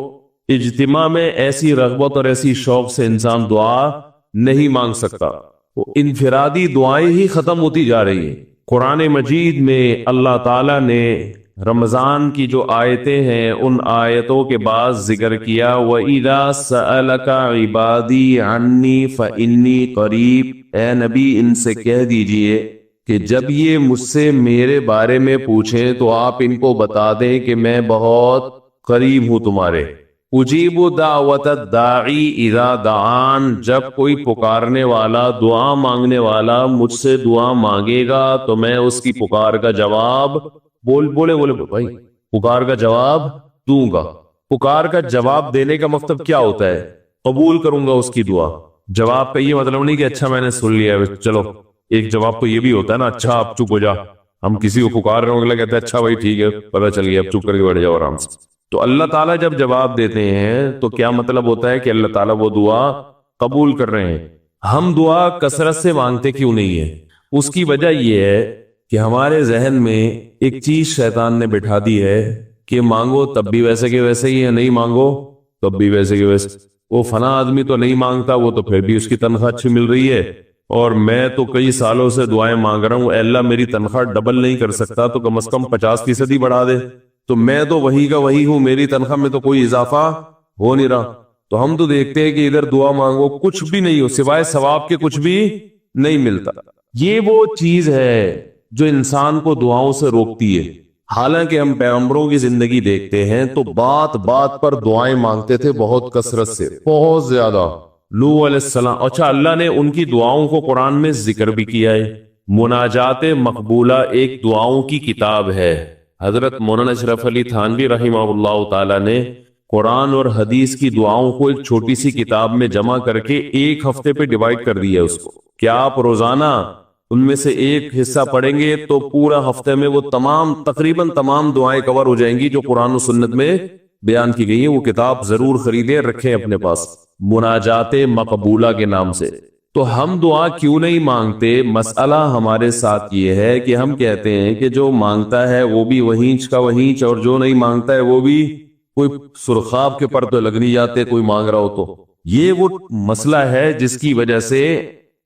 اجتماع میں ایسی رغبت اور ایسی شوق سے انسان دعا نہیں مانگ سکتا، وہ انفرادی دعائیں ہی ختم ہوتی جا رہی ہیں۔ قرآن مجید میں اللہ تعالیٰ نے رمضان کی جو آیتیں ہیں ان آیتوں کے بعد ذکر کیا، وَإِذَا سَأَلَكَ عِبَادِي عَنِّي فَإِنِّي قَرِيب، اے نبی ان سے کہہ دیجئے کہ جب یہ مجھ سے میرے بارے میں پوچھیں تو آپ ان کو بتا دیں کہ میں بہت قریب ہوں تمہارے۔ اجیب دعوت الداعی اذا دعان، جب کوئی پکارنے والا، دعا مانگنے والا مجھ سے دعا مانگے گا تو میں اس کی پکار کا جواب بولے بھائی پکار کا جواب دوں گا۔ پکار کا جواب دینے کا مطلب کیا ہوتا ہے؟ قبول کروں گا اس کی دعا۔ جواب کا یہ مطلب نہیں کہ اچھا میں نے سن لیا ہے، چلو ایک جواب تو یہ بھی ہوتا ہے نا، اچھا آپ چپ ہو جا، ہم کسی کو پکار رہے ہوں اگلا کہتا ہے اچھا بھائی ٹھیک ہے پتہ چل گیا، اب چپ کر کے بیٹھ جاؤ آرام سے۔ تو اللہ تعالیٰ جب جواب دیتے ہیں تو کیا مطلب ہوتا ہے کہ اللہ تعالیٰ وہ دعا قبول کر رہے ہیں۔ ہم دعا کثرت سے مانگتے کیوں نہیں ہے؟ اس کی وجہ یہ ہے کہ ہمارے ذہن میں ایک چیز شیطان نے بٹھا دی ہے کہ مانگو تب بھی ویسے کے ویسے ہی ہے، نہیں مانگو تب بھی ویسے کے ویسے۔ وہ فلاں آدمی تو نہیں مانگتا، وہ تو پھر بھی اس کی تنخواہ اچھی مل رہی ہے، اور میں تو کئی سالوں سے دعائیں مانگ رہا ہوں، اے اللہ میری تنخواہ ڈبل نہیں کر سکتا تو کم از کم 50% ہی بڑھا دے، تو میں تو وہی کا وہی ہوں، میری تنخواہ میں تو کوئی اضافہ ہو نہیں رہا۔ تو ہم تو دیکھتے ہیں کہ ادھر دعا مانگو کچھ بھی نہیں ہو، سوائے ثواب کے کچھ بھی نہیں ملتا۔ یہ وہ چیز ہے جو انسان کو دعاؤں سے روکتی ہے۔ حالانکہ ہم پیغمبروں کی زندگی دیکھتے ہیں تو بات بات پر دعائیں مانگتے تھے، بہت کثرت سے، بہت زیادہ۔ نوح علیہ السلام، اچھا اللہ نے ان کی دعاؤں کو قرآن میں ذکر بھی کیا ہے۔ مناجات مقبولہ ایک دعاؤں کی کتاب ہے۔ حضرت مولانا اشرف علی تھانوی رحمہ اللہ تعالی نے قرآن اور حدیث کی دعاؤں کو ایک چھوٹی سی کتاب میں جمع کر کے ایک ہفتے پہ ڈیوائیڈ کر دیا اس کو کہ آپ روزانہ ان میں سے ایک حصہ پڑھیں گے تو پورا ہفتے میں وہ تقریباً تمام دعائیں کور ہو جائیں گی جو قرآن و سنت میں بیان کی گئی ہیں. وہ کتاب ضرور خریدیں، رکھیں اپنے پاس، مناجات مقبولہ کے نام سے. تو ہم دعا کیوں نہیں مانگتے؟ مسئلہ ہمارے ساتھ یہ ہے کہ ہم کہتے ہیں کہ جو مانگتا ہے وہ بھی وہینچ کا وہینچ، اور جو نہیں مانگتا ہے وہ بھی کوئی سرخاب کے پر تو لگ نہیں جاتے کوئی مانگ رہا ہو تو. یہ وہ مسئلہ ہے جس کی وجہ سے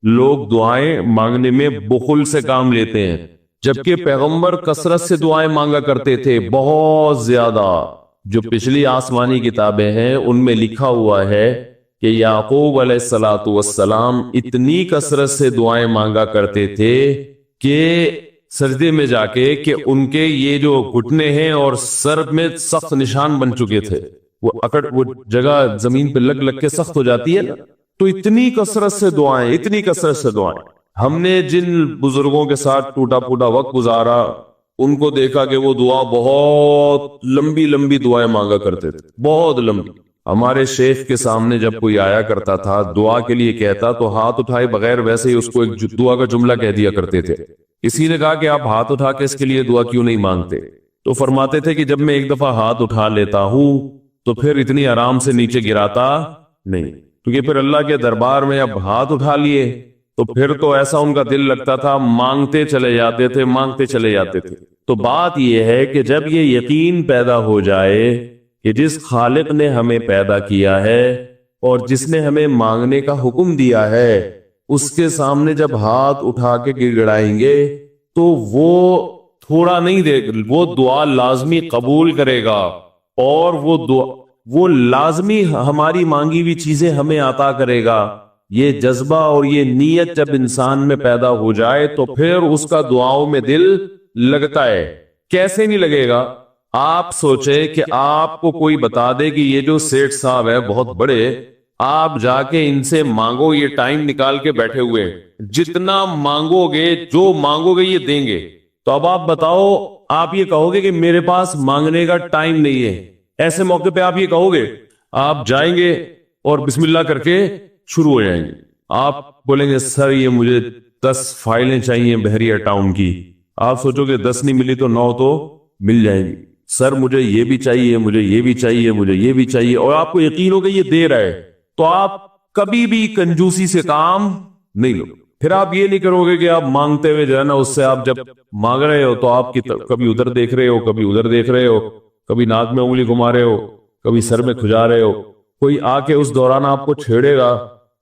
لوگ دعائیں مانگنے میں بخل سے کام لیتے ہیں، جبکہ پیغمبر کثرت سے دعائیں مانگا کرتے تھے، بہت زیادہ. جو پچھلی آسمانی کتابیں ہیں ان میں لکھا ہوا ہے کہ یعقوب علیہ الصلوۃ والسلام اتنی کثرت سے دعائیں مانگا کرتے تھے کہ سجدے میں جا کے کہ ان کے یہ جو گھٹنے ہیں اور سر میں سخت نشان بن چکے تھے، وہ جگہ زمین پہ لگ لگ کے سخت ہو جاتی ہے نا. تو اتنی کثرت سے دعائیں، اتنی کثرت سے دعائیں. ہم نے جن بزرگوں کے ساتھ ٹوٹا پھوٹا وقت گزارا ان کو دیکھا کہ وہ دعا بہت لمبی لمبی دعائیں مانگا کرتے تھے، بہت لمبی. ہمارے شیخ کے سامنے جب کوئی آیا کرتا تھا دعا کے لیے کہتا تو ہاتھ اٹھائے بغیر ویسے ہی اس کو ایک دعا کا جملہ کہہ دیا کرتے تھے. کسی نے کہا کہ آپ ہاتھ اٹھا کے اس کے لیے دعا کیوں نہیں مانگتے؟ تو فرماتے تھے کہ جب میں ایک دفعہ ہاتھ اٹھا لیتا ہوں تو پھر اتنی آرام سے نیچے گراتا نہیں، کیونکہ پھر اللہ کے دربار میں اب ہاتھ اٹھا لیے تو پھر تو ایسا ان کا دل لگتا تھا، مانگتے چلے جاتے تھے، مانگتے چلے جاتے تھے. تو بات یہ ہے کہ جب یہ یقین پیدا ہو جائے کہ جس خالق نے ہمیں پیدا کیا ہے اور جس نے ہمیں مانگنے کا حکم دیا ہے اس کے سامنے جب ہاتھ اٹھا کے گڑ گڑائیں گے تو وہ تھوڑا نہیں دے، وہ دعا لازمی قبول کرے گا، اور وہ لازمی ہماری مانگی ہوئی چیزیں ہمیں عطا کرے گا. یہ جذبہ اور یہ نیت جب انسان میں پیدا ہو جائے تو پھر اس کا دعاؤں میں دل لگتا ہے. کیسے نہیں لگے گا؟ آپ سوچے کہ آپ کو کوئی بتا دے کہ یہ جو سیٹھ صاحب ہے بہت بڑے، آپ جا کے ان سے مانگو، یہ ٹائم نکال کے بیٹھے ہوئے، جتنا مانگو گے، جو مانگو گے یہ دیں گے. تو اب آپ بتاؤ، آپ یہ کہو گے کہ میرے پاس مانگنے کا ٹائم نہیں ہے؟ ایسے موقع پہ آپ یہ کہو گے؟ آپ جائیں گے اور بسم اللہ کر کے شروع ہو جائیں گے. آپ بولیں گے سر یہ مجھے 10 فائلیں چاہیے بحریہ ٹاؤن کی. آپ سوچو کہ 10 نہیں ملی تو 9 تو مل جائیں گی. سر مجھے یہ بھی چاہیے، مجھے یہ بھی چاہیے، مجھے یہ بھی چاہیے، اور آپ کو یقین ہو کہ یہ دے رہا ہے تو آپ کبھی بھی کنجوسی سے کام نہیں لو. پھر آپ یہ نہیں کرو گے کہ آپ مانگتے ہوئے جو ہے نا اس سے آپ جب مانگ رہے ہو تو آپ کی کبھی ادھر دیکھ رہے ہو، کبھی ادھر دیکھ رہے ہو، کبھی ناک میں انگلی گھما رہے ہو، کبھی سر میں کھجا رہے ہو. کوئی آ کے اس دوران آپ کو چھیڑے گا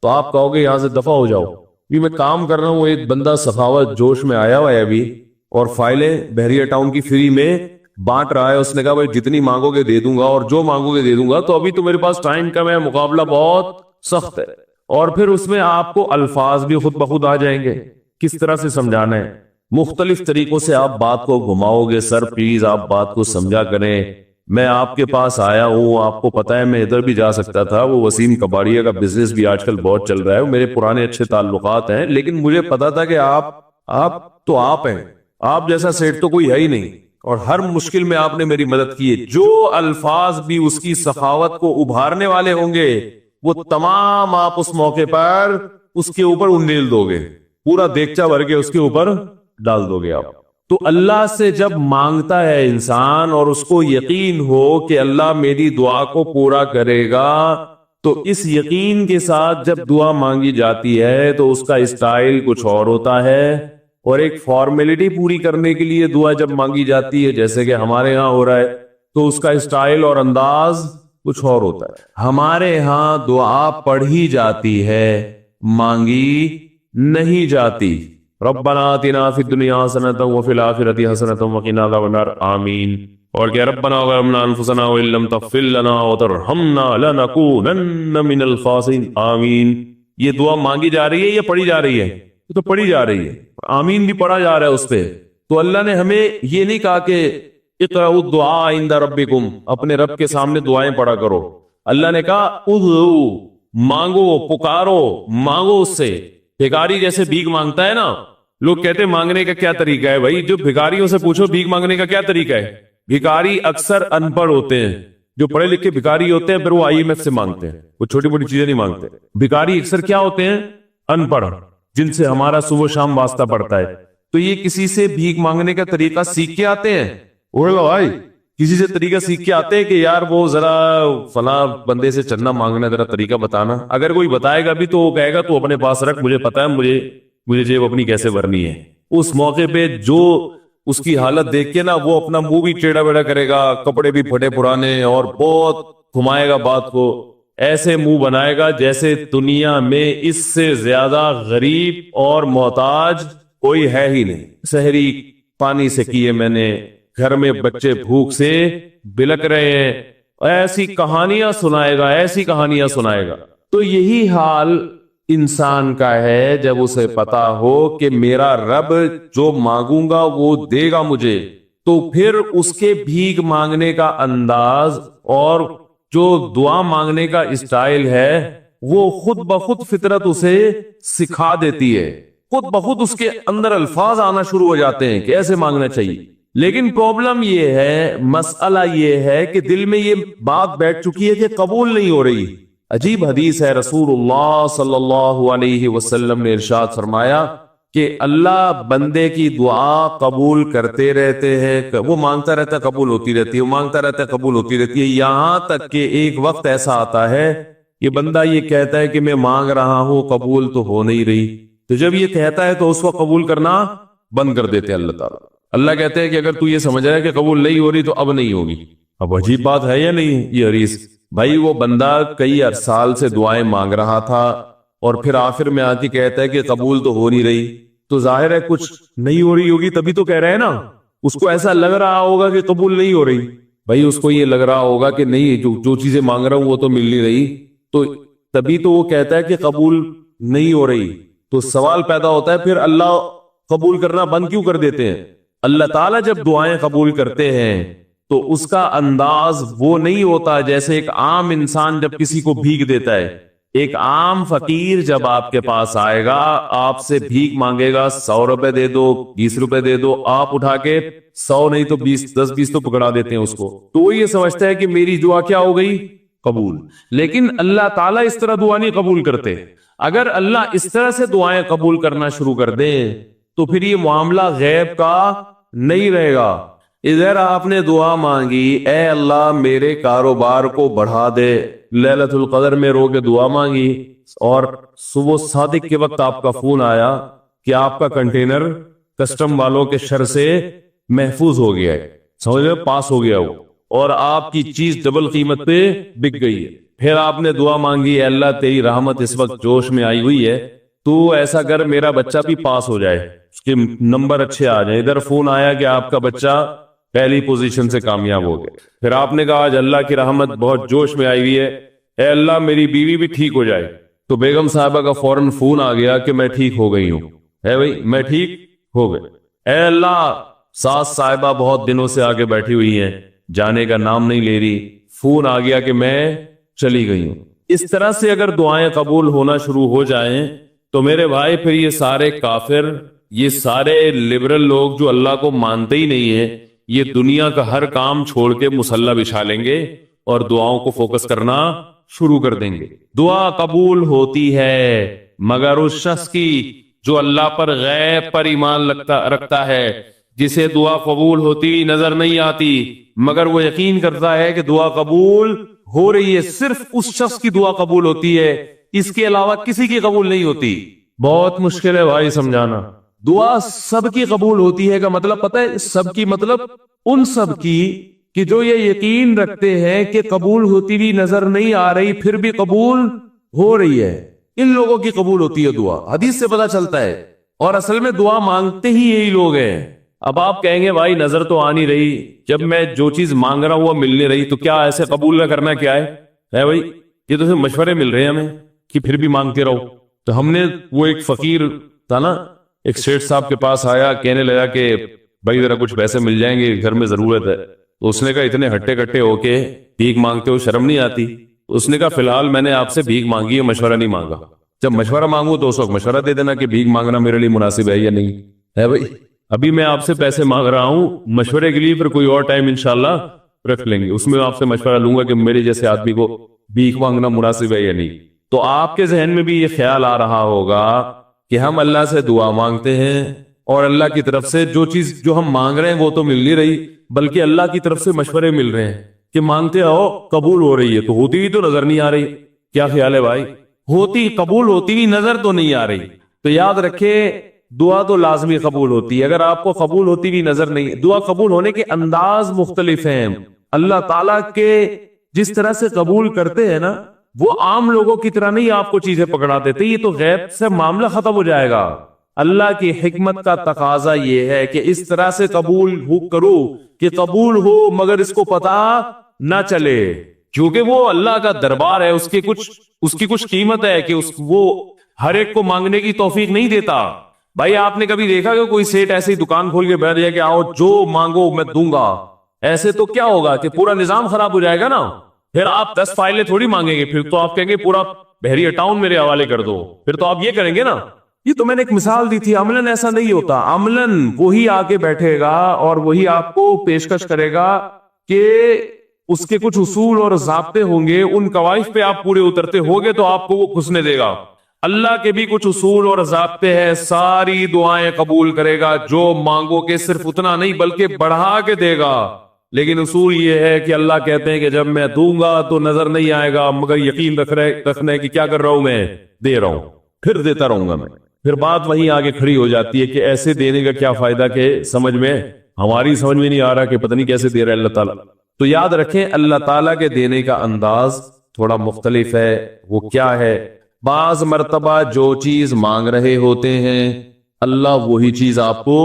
تو آپ کہو گے یہاں سے دفع ہو جاؤ، بھی میں کام کر رہا ہوں. ایک بندہ سخاوت جوش میں آیا ہوا ہے ابھی اور فائلیں بحریہ ٹاؤن کی فری میں بانٹ رہا ہے. اس نے کہا بھائی جتنی مانگو گے دے دوں گا اور جو مانگو گے دے دوں گا. تو ابھی تو میرے پاس ٹائم کم ہے، مقابلہ بہت سخت ہے. اور پھر اس میں آپ کو الفاظ بھی خود بخود آ جائیں گے کس طرح سے سمجھانا ہے. مختلف طریقوں سے آپ بات کو گھماؤ گے. سر پلیز آپ بات کو سمجھا کریں، میں آپ کے پاس آیا ہوں، آپ کو پتا ہے میں ادھر بھی جا سکتا تھا. وہ وسیم کباڑیہ کا بزنس بھی آج کل بہت چل رہا ہے، میرے پرانے اچھے تعلقات ہیں، لیکن مجھے پتا تھا کہ آپ ہیں، آپ جیسا سیٹ تو کوئی ہے ہی نہیں، اور ہر مشکل میں آپ نے میری مدد کی ہے. جو الفاظ بھی اس کی سخاوت کو ابھارنے والے ہوں گے وہ تمام آپ اس موقع پر اس کے اوپر انڈیل دو گے، پورا دیگچا بھر کے اس کے اوپر ڈال دو گے آپ. تو اللہ سے جب مانگتا ہے انسان اور اس کو یقین ہو کہ اللہ میری دعا کو پورا کرے گا، تو اس یقین کے ساتھ جب دعا مانگی جاتی ہے تو اس کا اسٹائل کچھ اور ہوتا ہے. اور ایک فارمیلٹی پوری کرنے کے لیے دعا جب مانگی جاتی ہے جیسے کہ ہمارے ہاں ہو رہا ہے تو اس کا اسٹائل اور انداز کچھ اور ہوتا ہے. ہمارے ہاں دعا پڑھی جاتی ہے، مانگی نہیں جاتی. ربنا آتنا فی الدنیا حسنۃ وفی الآخرۃ حسنۃ وقنا عذاب النار آمین. اور کہ ربنا ظلمنا انفسنا وان لم تغفر لنا وترحمنا لنکونن من الخاسرین آمین. یہ دعا مانگی جا رہی ہے یا پڑھی جا رہی ہے؟ تو پڑھی جا رہی ہے، آمین بھی پڑھا جا رہا ہے اس پہ. تو اللہ نے ہمیں یہ نہیں کہا کہ اقرأوا الدعاء عند ربکم، اپنے رب کے سامنے دعائیں پڑھا کرو. اللہ نے کہا ادعوا، مانگو، پکارو، مانگو اس سے. بھکاری جیسے بھیک مانگتا ہے نا، لوگ کہتے ہیں مانگنے کا کیا طریقہ ہے؟ بھائی جو بھکاریوں سے پوچھو بھیک مانگنے کا کیا طریقہ ہے. بھکاری اکثر ان پڑھ ہوتے ہیں، جو پڑھے لکھے بھکاری ہوتے ہیں پھر وہ IMF سے مانگتے ہیں، وہ چھوٹی موٹی چیزیں نہیں مانگتے. بھکاری اکثر کیا ہوتے ہیں؟ ان پڑھ. جن سے ہمارا صبح شام واسطہ پڑتا ہے. تو یہ کسی سے بھیک مانگنے کا طریقہ سیکھ کے آتے ہیں؟ بھائی کسی سے طریقہ سیکھ کے آتے ہیں کہ یار وہ ذرا فلاں بندے سے چندہ مانگنا ذرا طریقہ بتانا. اگر کوئی بتائے گا بھی تو وہ کہے گا تو اپنے پاس رکھ، مجھے پتا ہے مجھے جیب اپنی کیسے بھرنی ہے. اس موقع پہ جو اس کی حالت دیکھ کے نا وہ اپنا منہ بھی ٹیڑھا بیڑا کرے گا، کپڑے بھی پھٹے پرانے، اور بہت گھمائے گا بات کو، ایسے منہ بنائے گا جیسے دنیا میں اس سے زیادہ غریب اور محتاج کوئی ہے ہی نہیں. سحری پانی سے کیے میں نے، گھر میں بچے بھوک سے بلک رہے ہیں، ایسی کہانیاں سنائے گا، ایسی کہانیاں سنائے گا. تو یہی حال انسان کا ہے جب اسے پتا ہو کہ میرا رب جو مانگوں گا وہ دے گا مجھے، تو پھر اس کے بھیک مانگنے کا انداز اور جو دعا مانگنے کا اسٹائل ہے وہ خود بخود فطرت اسے سکھا دیتی ہے، خود بخود اس کے اندر الفاظ آنا شروع ہو جاتے ہیں کہ ایسے مانگنا چاہیے. لیکن پرابلم یہ ہے، مسئلہ یہ ہے کہ دل میں یہ بات بیٹھ چکی ہے کہ قبول نہیں ہو رہی. عجیب حدیث ہے، رسول اللہ صلی اللہ علیہ وسلم نے ارشاد فرمایا کہ اللہ بندے کی دعا قبول کرتے رہتے ہیں، وہ مانگتا رہتا ہے قبول ہوتی رہتی ہے، وہ مانگتا رہتا ہے قبول ہوتی رہتی ہے، یہاں تک کہ ایک وقت ایسا آتا ہے کہ بندہ یہ کہتا ہے کہ میں مانگ رہا ہوں قبول تو ہو نہیں رہی. تو جب یہ کہتا ہے تو اس وقت قبول کرنا بند کر دیتے ہیں اللہ تعالیٰ. اللہ کہتے ہیں کہ اگر تو یہ سمجھ رہا ہے کہ قبول نہیں ہو رہی تو اب نہیں ہوگی. اب عجیب بات ہے یا نہیں یہ حدیث؟ بھائی وہ بندہ کئی سال سے دعائیں مانگ رہا تھا اور پھر آخر میں آ کے کہتا ہے کہ قبول تو ہو نہیں رہی، تو ظاہر ہے کچھ نہیں ہو رہی ہوگی، تبھی تو کہہ رہے ہیں نا. اس کو ایسا لگ رہا ہوگا کہ قبول نہیں ہو رہی. بھائی اس کو یہ لگ رہا ہوگا کہ نہیں، جو چیزیں مانگ رہا ہوں وہ تو مل نہیں رہی، تو تبھی تو وہ کہتا ہے کہ قبول نہیں ہو رہی. تو سوال پیدا ہوتا ہے پھر اللہ قبول کرنا بند کیوں کر دیتے ہیں؟ اللہ تعالیٰ جب دعائیں قبول کرتے ہیں تو اس کا انداز وہ نہیں ہوتا جیسے ایک عام انسان جب کسی کو بھیک دیتا ہے. ایک عام فقیر جب آپ کے پاس آئے گا، آپ سے بھیک مانگے گا، 100 روپے دے دو، 20 روپے دے دو، آپ اٹھا کے 100 نہیں تو 20، 10-20 تو پکڑا دیتے ہیں اس کو. تو وہ یہ سمجھتا ہے کہ میری دعا کیا ہو گئی؟ قبول. لیکن اللہ تعالیٰ اس طرح دعا نہیں قبول کرتے. اگر اللہ اس طرح سے دعائیں قبول کرنا شروع کر دے تو پھر یہ معاملہ غیب کا نہیں رہے گا. ادھر آپ نے دعا مانگی، اے اللہ میرے کاروبار کو بڑھا دے، لیلۃ القدر میں رو کے دعا مانگی، اور صبح صادق کے وقت آپ کا فون آیا کہ آپ کا کنٹینر کسٹم والوں کے شر سے محفوظ ہو گیا ہے، سمجھ پاس ہو گیا وہ، اور آپ کی چیز ڈبل قیمت پہ بک گئی ہے. پھر آپ نے دعا مانگی، اے اللہ تیری رحمت اس وقت جوش میں آئی ہوئی ہے، تو ایسا کر میرا بچہ بھی پاس ہو جائے، اس کے نمبر اچھے آ جائیں. ادھر فون آیا کہ آپ کا بچہ پہلی پوزیشن سے کامیاب ہو گیا. پھر آپ نے کہا آج اللہ کی رحمت بہت جوش میں آئی ہوئی ہے، اے اللہ میری بیوی بھی ٹھیک ہو جائے. تو بیگم صاحبہ کا فوراً فون آ گیا کہ میں ٹھیک ہو گئی ہوں. ہے بھائی میں ٹھیک ہو گئے. اے اللہ ساس صاحبہ بہت دنوں سے آگے بیٹھی ہوئی ہیں، جانے کا نام نہیں لے رہی، فون آ گیا کہ میں چلی گئی ہوں. اس طرح سے اگر دعائیں قبول ہونا شروع ہو جائیں تو میرے بھائی پھر یہ سارے کافر، یہ سارے لبرل لوگ جو اللہ کو مانتے ہی نہیں ہیں، یہ دنیا کا ہر کام چھوڑ کے مصلی بچھا لیں گے اور دعاؤں کو فوکس کرنا شروع کر دیں گے. دعا قبول ہوتی ہے مگر اس شخص کی جو اللہ پر غیب پر ایمان رکھتا ہے، جسے دعا قبول ہوتی نظر نہیں آتی مگر وہ یقین کرتا ہے کہ دعا قبول ہو رہی ہے. صرف اس شخص کی دعا قبول ہوتی ہے، اس کے علاوہ کسی کی قبول نہیں ہوتی. بہت مشکل ہے بھائی سمجھانا. دعا سب کی قبول ہوتی ہے کا مطلب پتہ ہے؟ سب کی مطلب ان سب کی کہ جو یہ یقین رکھتے ہیں کہ قبول ہوتی بھی نظر نہیں آ رہی پھر بھی قبول ہو رہی ہے، ان لوگوں کی قبول ہوتی ہے دعا. حدیث سے پتہ چلتا ہے. اور اصل میں دعا مانگتے ہی یہی لوگ ہیں. اب آپ کہیں گے بھائی نظر تو آ نہیں رہی، جب میں جو چیز مانگ رہا ہوں وہ مل نہیں رہی، تو کیا ایسے قبول نہ کرنا کیا ہے بھائی؟ یہ تو مشورے مل رہے ہیں ہمیں کہ پھر بھی مانگتے رہو. تو ہم نے وہ ایک فقیر تھا نا، ایک سیٹ صاحب کے پاس آیا، کہنے لگا کہ بھائی ذرا کچھ پیسے مل جائیں گے، گھر میں ضرورت ہے. تو اس نے کہا اتنے ہٹے کٹے ہو کے بھیک مانگتے ہو، شرم نہیں آتی؟ اس نے کہا فی الحال میں نے آپ سے بھیک مانگی ہے، مشورہ نہیں مانگا. جب مشورہ مانگو تو اس وقت مشورہ دے دینا کہ بھیک مانگنا میرے لیے مناسب ہے یا نہیں ہے. بھائی ابھی میں آپ سے پیسے مانگ رہا ہوں، مشورے کے لیے پھر کوئی اور ٹائم انشاءاللہ رکھ لیں گے، اس میں آپ سے مشورہ لوں گا کہ میرے جیسے آدمی کو بھیک مانگنا مناسب ہے یا نہیں. تو آپ کے ذہن میں بھی یہ خیال آ رہا ہوگا کہ ہم اللہ سے دعا مانگتے ہیں اور اللہ کی طرف سے جو چیز جو ہم مانگ رہے ہیں وہ تو مل نہیں رہی، بلکہ اللہ کی طرف سے مشورے مل رہے ہیں کہ مانگتے آؤ قبول ہو رہی ہے، تو ہوتی ہوئی تو نظر نہیں آ رہی. کیا خیال ہے بھائی؟ ہوتی قبول ہوتی ہوئی نظر تو نہیں آ رہی. تو یاد رکھے دعا تو لازمی قبول ہوتی ہے. اگر آپ کو قبول ہوتی ہوئی نظر نہیں، دعا قبول ہونے کے انداز مختلف ہیں. اللہ تعالیٰ کے جس طرح سے قبول کرتے ہیں نا، وہ عام لوگوں کی طرح نہیں آپ کو چیزیں پکڑا دیتے. یہ تو غیب سے معاملہ ختم ہو جائے گا. اللہ کی حکمت کا تقاضا یہ ہے کہ اس طرح سے قبول کرو کہ قبول ہو مگر اس کو پتا نہ چلے، کیونکہ وہ اللہ کا دربار ہے. اس کی کچھ قیمت ہے کہ وہ ہر ایک کو مانگنے کی توفیق نہیں دیتا. بھائی آپ نے کبھی دیکھا کہ کوئی سیٹ ایسے ہی دکان کھول کے بیٹھ جائے کہ آؤ جو مانگو میں دوں گا؟ ایسے تو کیا ہوگا کہ پورا نظام خراب ہو جائے گا نا. پھر آپ 10 فائلیں تھوڑی مانگیں گے، پھر تو آپ کہیں گے پورا بحریہ ٹاؤن میرے حوالے کر دو. پھر تو آپ یہ کریں گے نا. یہ تو میں نے ایک مثال دی تھی. عملاً ایسا نہیں ہوتا. عملاً وہی آ کے بیٹھے گا اور وہی آپ کو پیشکش کرے گا کہ اس کے کچھ اصول اور ضابطے ہوں گے، ان قواعد پہ آپ پورے اترتے ہوگے تو آپ کو وہ گھسنے دے گا. اللہ کے بھی کچھ اصول اور ضابطے ہیں، ساری دعائیں قبول کرے گا. جو مانگو کہ صرف اتنا نہیں بلکہ بڑھا کے دے گا. لیکن اصول یہ ہے کہ اللہ کہتے ہیں کہ جب میں دوں گا تو نظر نہیں آئے گا، مگر یقین رکھنا کہ کیا کر رہا ہوں، میں دے رہا ہوں، پھر دیتا رہوں گا میں. پھر بات وہیں آگے کھڑی ہو جاتی ہے کہ ایسے دینے کا کیا فائدہ کہ ہماری سمجھ میں نہیں آ رہا کہ پتہ نہیں کیسے دے رہا ہے اللہ تعالیٰ. تو یاد رکھیں اللہ تعالیٰ کے دینے کا انداز تھوڑا مختلف ہے. وہ کیا ہے؟ بعض مرتبہ جو چیز مانگ رہے ہوتے ہیں اللہ وہی چیز آپ کو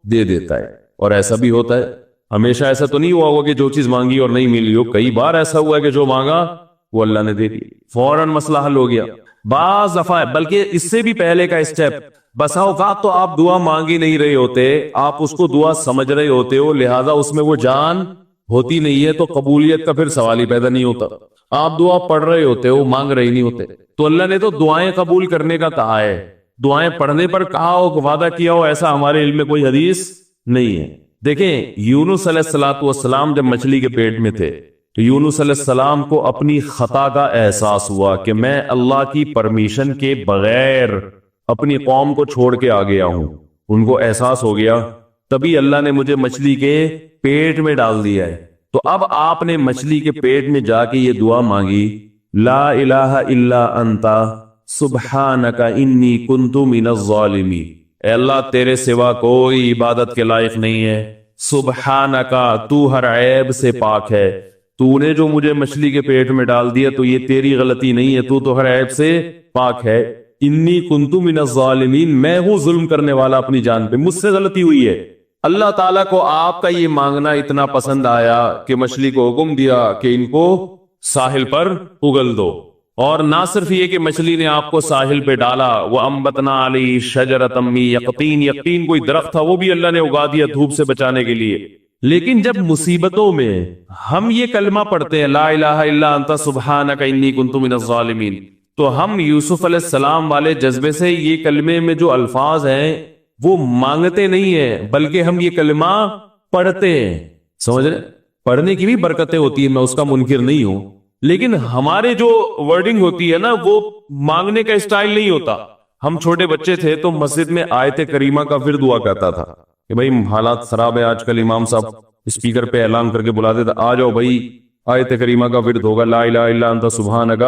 دے دیتا ہے. اور ایسا بھی ہوتا ہے، ہمیشہ ایسا تو نہیں ہوا ہوگا کہ جو چیز مانگی اور نہیں ملی ہو. کئی بار ایسا ہوا ہے کہ جو مانگا وہ اللہ نے دے دی، فوراً مسئلہ حل ہو گیا. بعض دفعہ بلکہ اس سے بھی پہلے کا اسٹیپ، بسا اوقات تو آپ دعا مانگ ہی نہیں رہے ہوتے، آپ اس کو دعا سمجھ رہے ہوتے ہو، لہذا اس میں وہ جان ہوتی نہیں ہے، تو قبولیت کا پھر سوال ہی پیدا نہیں ہوتا. آپ دعا پڑھ رہے ہوتے ہو، مانگ رہے نہیں ہوتے. تو اللہ نے تو دعائیں قبول کرنے کا کہا ہے، دعائیں پڑھنے پر کہا ہو، وعدہ کیا ہو، ایسا ہمارے علم میں کوئی حدیث نہیں ہے. دیکھیں یونس علیہ السلام جب مچھلی کے پیٹ میں تھے تو یونس علیہ السلام کو اپنی خطا کا احساس ہوا کہ میں اللہ کی پرمیشن کے بغیر اپنی قوم کو چھوڑ کے آ گیا ہوں. ان کو احساس ہو گیا، تبھی اللہ نے مجھے مچھلی کے پیٹ میں ڈال دیا ہے. تو اب آپ نے مچھلی کے پیٹ میں جا کے یہ دعا مانگی، لا الہ الا انت سبحانک انی کنت من الظالمین. اے اللہ تیرے سوا کوئی عبادت کے لائق نہیں ہے، سبحانک تو ہر عیب سے پاک ہے. تو نے جو مجھے مچھلی کے پیٹ میں ڈال دیا تو یہ تیری غلطی نہیں ہے، تو ہر عیب سے پاک ہے. انی کنت من الظالمین، میں ہوں ظلم کرنے والا اپنی جان پہ، مجھ سے غلطی ہوئی ہے. اللہ تعالیٰ کو آپ کا یہ مانگنا اتنا پسند آیا کہ مچھلی کو حکم دیا کہ ان کو ساحل پر اگل دو. اور نہ صرف یہ کہ مچھلی نے آپ کو ساحل پہ ڈالا، وَأَنبَتْنَا عَلَيْهِ شَجَرَةً مِّن يَقْطِينٍ، یقطین کوئی درخت تھا وہ بھی اللہ نے اگا دیا دھوپ سے بچانے کے لیے. لیکن جب مصیبتوں میں ہم یہ کلمہ پڑھتے ہیں لا الہ الا انت سبحانک انی کنت من الظالمین، تو ہم یوسف علیہ السلام والے جذبے سے یہ کلمے میں جو الفاظ ہیں وہ مانگتے نہیں ہیں بلکہ ہم یہ کلمہ پڑھتے ہیں. سمجھ رہے؟ پڑھنے کی بھی برکتیں ہوتی ہیں، میں اس کا منکر نہیں ہوں، لیکن ہمارے جو ورڈنگ ہوتی ہے نا وہ مانگنے کا اسٹائل نہیں ہوتا. ہم چھوٹے بچے تھے تو مسجد میں آیت کریمہ کا ورد ہوا کرتا تھا کہ بھائی حالات خراب ہے آج کل، امام صاحب اسپیکر پہ اعلان کر کے بلاتے تھے آ جاؤ بھائی آیت کریمہ کا ورد ہوگا، لا الہ الا انت سبحانک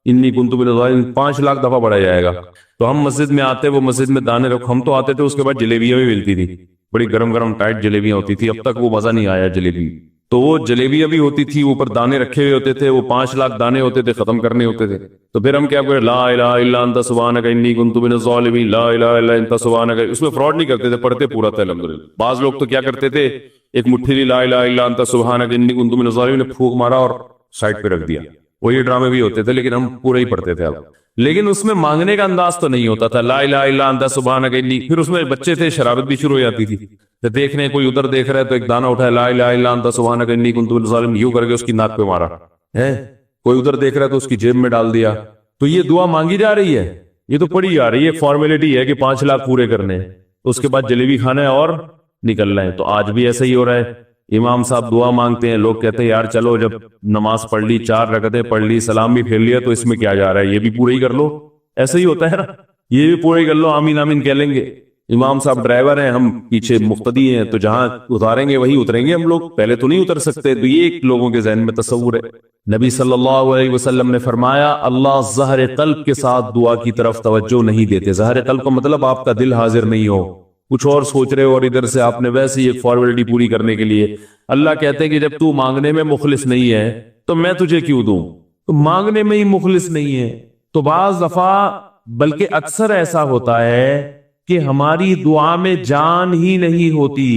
انی کنت من الظالمین، 5 لاکھ دفعہ پڑھا جائے گا. تو ہم مسجد میں آتے، وہ مسجد میں دانے رکھ، ہم تو آتے تھے، اس کے بعد جلیبیاں بھی ملتی تھی، بڑی گرم گرم ٹائٹ جلیبیاں ہوتی تھی. اب تک وہ مزہ نہیں آیا جلیبی. تو وہ جلیبیاں بھی ہوتی تھی، اوپر دانے رکھے ہوئے ہوتے تھے، وہ 5 لاکھ دانے ہوتے تھے، ختم کرنے ہوتے تھے. تو پھر ہم کیا کریں، لا الہ الا انت سبحانک انی کنت من الظالمین، لا الہ الا انت سبحانک. اس میں فراڈ نہیں کرتے تھے، پڑھتے پورا تھا الحمدللہ. بعض لوگ تو کیا کرتے تھے، ایک مٹھی لی لا الہ الا انت سبحانک انی کنت من الظالمین نے پھونک مارا اور سائڈ پہ رکھ دیا. وہ یہ ڈرامے بھی ہوتے تھے لیکن ہم پورا ہی پڑھتے تھے. اب لیکن اس میں مانگنے کا انداز تو نہیں ہوتا تھا لا الہ الا انت سبحانک انی. پھر اس میں بچے تھے، شرارت بھی شروع ہو جاتی تھی. دیکھنے کوئی ادھر دیکھ رہا ہے تو ایک دانہ اٹھایا لا الہ الا انت سبحانک انی کنت من الظالمین، یوں کر کے اس کی ناک پہ مارا ہے. کوئی ادھر دیکھ رہا ہے تو اس کی جیب میں ڈال دیا. تو یہ دعا مانگی جا رہی ہے، یہ تو پڑھی جا رہی ہے، فارمیلٹی ہے کہ 5 لاکھ پورے کرنے، اس کے بعد جلیبی کھانا ہے اور نکلنا ہے. تو آج بھی ایسا ہی ہو رہا ہے. امام صاحب دعا مانگتے ہیں، لوگ کہتے ہیں یار چلو جب نماز پڑھ لی، 4 رکعتیں پڑھ لی، سلام بھی پھیر لیا، تو اس میں کیا جا رہا ہے، یہ بھی پورا ہی کر لو. ایسا ہی ہوتا ہے نا. یہ بھی پورے کر لو، آمین آمین کہہ لیں گے، امام صاحب ڈرائیور ہیں، ہم پیچھے مقتدی ہیں، تو جہاں اتاریں گے وہی اتریں گے ہم لوگ، پہلے تو نہیں اتر سکتے۔ تو یہ ایک لوگوں کے ذہن میں تصور ہے۔ نبی صلی اللہ علیہ وسلم نے فرمایا اللہ ظاہر قلب کے ساتھ دعا کی طرف توجہ نہیں دیتے۔ ظاہر قلب کا مطلب آپ کا دل حاضر نہیں ہو، کچھ اور سوچ رہے ہو، اور ادھر سے آپ نے ویسے ہی ایک فارمیلٹی پوری کرنے کے لیے۔ اللہ کہتے ہیں کہ جب تو مانگنے میں مخلص نہیں ہے تو میں تجھے کیوں دوں؟ تو مانگنے میں ہی مخلص نہیں ہے تو بعض دفعہ بلکہ اکثر ایسا ہوتا ہے کہ ہماری دعا میں جان ہی نہیں ہوتی۔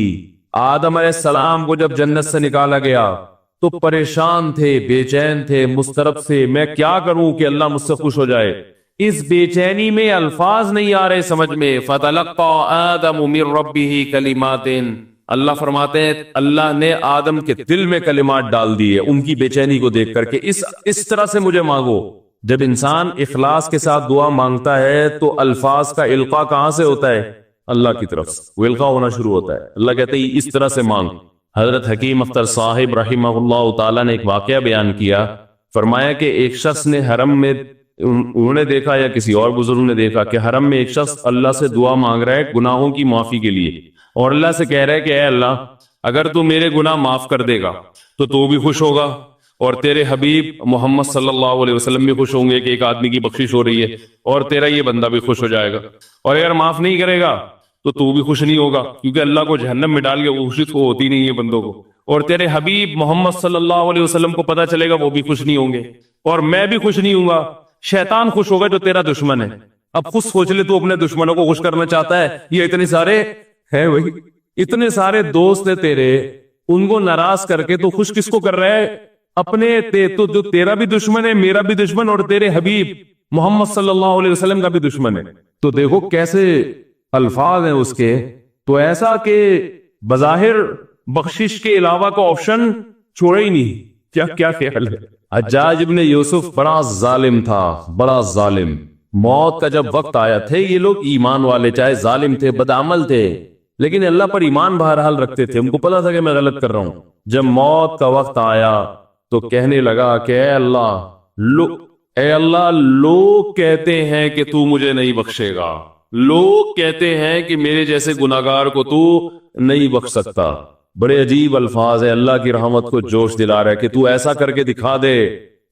آدم علیہ السلام کو جب جنت سے نکالا گیا تو پریشان تھے، بے چین تھے، مضطرب سے، میں کیا کروں کہ اللہ مجھ سے خوش ہو جائے۔ اس بے چینی میں الفاظ نہیں آ رہے سمجھ میں، فَتَلَقَّى آدَمُ مِن رَبِّهِ كَلِمَاتٍ، اللہ فرماتے ہیں اللہ نے آدم کے دل میں کلمات ڈال دیے ان کی بے چینی کو دیکھ کر کے اس طرح سے مجھے مانگو۔ جب انسان اخلاص کے ساتھ دعا مانگتا ہے تو الفاظ کا القاء کہاں سے ہوتا ہے؟ اللہ کی طرف سے وہ القاء ہونا شروع ہوتا ہے۔ اللہ کہتے ہیں اس طرح سے مانگ۔ حضرت حکیم اختر صاحب رحمہ اللہ تعالیٰ نے ایک واقعہ بیان کیا، فرمایا کہ ایک شخص نے حرم میں، انہوں نے دیکھا یا کسی اور بزرگ نے دیکھا کہ حرم میں ایک شخص اللہ سے دعا مانگ رہا ہے گناہوں کی معافی کے لیے، اور اللہ سے کہہ رہا ہے کہ اے اللہ اگر تو میرے گناہ معاف کر دے گا تو بھی خوش ہوگا، اور تیرے حبیب محمد صلی اللہ علیہ وسلم بھی خوش ہوں گے کہ ایک آدمی کی بخشش ہو رہی ہے، اور تیرا یہ بندہ بھی خوش ہو جائے گا، اور اگر معاف نہیں کرے گا تو بھی خوش نہیں ہوگا، کیونکہ اللہ کو جہنم میں ڈال کے خوشی تو ہوتی نہیں ہے بندوں کو، اور تیرے حبیب محمد صلی اللہ علیہ وسلم کو پتا چلے گا وہ بھی خوش نہیں ہوں گے، اور میں بھی خوش نہیں ہوں گا، شیطان خوش ہوگا جو تیرا دشمن ہے۔ اب خود سوچ لے تو اپنے دشمنوں کو خوش کرنا چاہتا ہے، یہ اتنے سارے ہیں، وہی اتنے سارے دوست ہیں تیرے، ان کو ناراض کر کے تو خوش کس کو کر رہا ہے؟ اپنے تو جو تیرا بھی دشمن ہے، میرا بھی دشمن، اور تیرے حبیب محمد صلی اللہ علیہ وسلم کا بھی دشمن ہے۔ تو دیکھو کیسے الفاظ ہیں اس کے، تو ایسا کہ بظاہر بخشش کے علاوہ کا آپشن چھوڑا ہی نہیں۔ کیا خیال ہے؟ حجاج ابن یوسف بڑا ظالم تھا، بڑا ظالم۔ موت کا جب وقت آیا تھے، یہ لوگ ایمان والے، چاہے ظالم تھے، بدعمل تھے، لیکن اللہ پر ایمان بہرحال رکھتے تھے، ان کو پتا تھا کہ میں غلط کر رہا ہوں۔ جب موت کا وقت آیا تو کہنے لگا کہ اے اللہ لوگ کہتے ہیں کہ تو مجھے نہیں بخشے گا، لوگ کہتے ہیں کہ میرے جیسے گناہگار کو تو نہیں بخش سکتا۔ بڑے عجیب الفاظ ہے، اللہ کی رحمت کو جوش دلا رہا ہے کہ تو ایسا کر کے دکھا دے،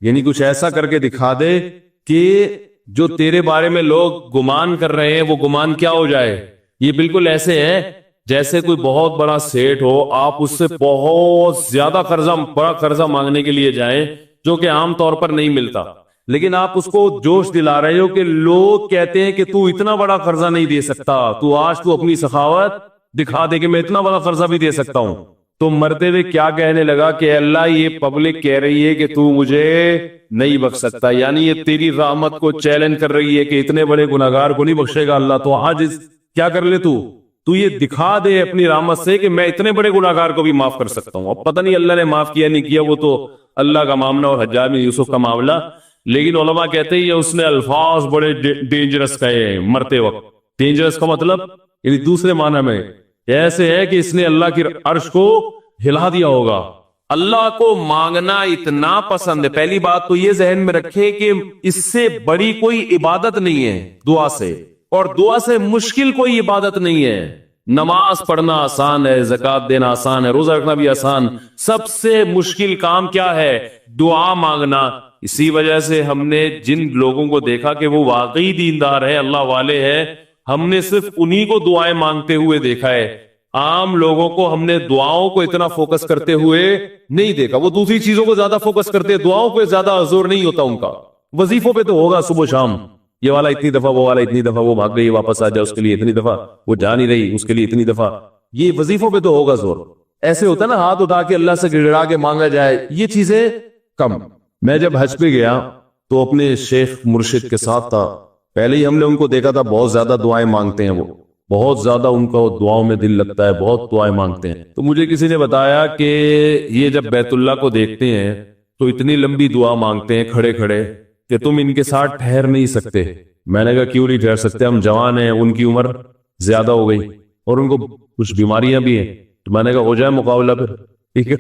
یعنی کچھ ایسا کر کے دکھا دے کہ جو تیرے بارے میں لوگ گمان کر رہے ہیں وہ گمان کیا ہو جائے۔ یہ بالکل ایسے ہے جیسے کوئی بہت بڑا سیٹ ہو، آپ اس سے بہت زیادہ بڑا قرضہ مانگنے کے لیے جائیں جو کہ عام طور پر نہیں ملتا، لیکن آپ اس کو جوش دلا رہے ہو کہ لوگ کہتے ہیں کہ تو اتنا بڑا قرضہ نہیں دے سکتا، تو آج تو اپنی سخاوت دکھا دے کہ میں اتنا بڑا قرضہ بھی دے سکتا ہوں۔ تو مرتے ہوئے کیا کہنے لگا کہ اللہ یہ پبلک کہہ رہی ہے کہ تو مجھے نہیں بخش سکتا، یعنی یہ تیری رحمت کو چیلنج کر رہی ہے کہ اتنے بڑے گناہگار کو نہیں بخشے گا اللہ، تو آج کیا کر لے تو یہ دکھا دے اپنی رحمت سے کہ میں اتنے بڑے گناہگار کو بھی معاف کر سکتا ہوں۔ اب پتہ نہیں اللہ نے معاف کیا نہیں کیا، وہ تو اللہ کا معاملہ اور حجاج بن یوسف کا معاملہ، لیکن علماء کہتے ہیں یہ اس نے الفاظ بڑے ڈینجرس کہے ہیں مرتے وقت۔ ڈینجرس کا مطلب یعنی دوسرے معنی میں ایسے ہے کہ اس نے اللہ کی عرش کو ہلا دیا ہوگا۔ اللہ کو مانگنا اتنا پسند ہے، پہلی بات تو یہ ذہن میں رکھے کہ اس سے بڑی کوئی عبادت نہیں ہے دعا سے، اور دعا سے مشکل کوئی عبادت نہیں ہے۔ نماز پڑھنا آسان ہے، زکوٰۃ دینا آسان ہے، روزہ رکھنا بھی آسان، سب سے مشکل کام کیا ہے؟ دعا مانگنا۔ اسی وجہ سے ہم نے جن لوگوں کو دیکھا کہ وہ واقعی دیندار ہے، اللہ والے ہیں، ہم نے صرف انہی کو دعائیں مانگتے ہوئے دیکھا ہے۔ عام لوگوں کو ہم نے دعاؤں کو اتنا فوکس کرتے ہوئے نہیں دیکھا، وہ دوسری چیزوں کو زیادہ فوکس کرتے، دعاؤں پہ زیادہ زور نہیں ہوتا ان کا۔ وظیفوں پہ تو ہوگا صبح شام، یہ والا اتنی دفعہ، وہ والا اتنی دفعہ، وہ بھاگ گئی واپس آ جائے اس کے لیے اتنی دفعہ، وہ جا نہیں رہی اس کے لیے اتنی دفعہ، یہ وظیفوں پہ تو ہوگا زور۔ ایسے ہوتا نا ہاتھ اٹھا کے اللہ سے گڑگڑا کے مانگا جائے، یہ چیزیں کم۔ میں جب حج پہ گیا تو اپنے شیخ مرشد کے ساتھ تھا، پہلے ہی ہم نے ان کو دیکھا تھا بہت زیادہ دعائیں مانگتے ہیں، وہ بہت زیادہ ان کا دعاؤں میں دل لگتا ہے، بہت دعائیں مانگتے ہیں۔ تو مجھے کسی نے بتایا کہ یہ جب بیت اللہ کو دیکھتے ہیں تو اتنی لمبی دعا مانگتے ہیں کھڑے کھڑے کہ تم ان کے ساتھ ٹھہر نہیں سکتے۔ میں نے کہا کیوں نہیں ٹھہر سکتے؟ ہم جوان ہیں، ان کی عمر زیادہ ہو گئی اور ان کو کچھ بیماریاں بھی ہیں، تو میں نے کہا ہو جائے مقابلہ پھر، ٹھیک ہے،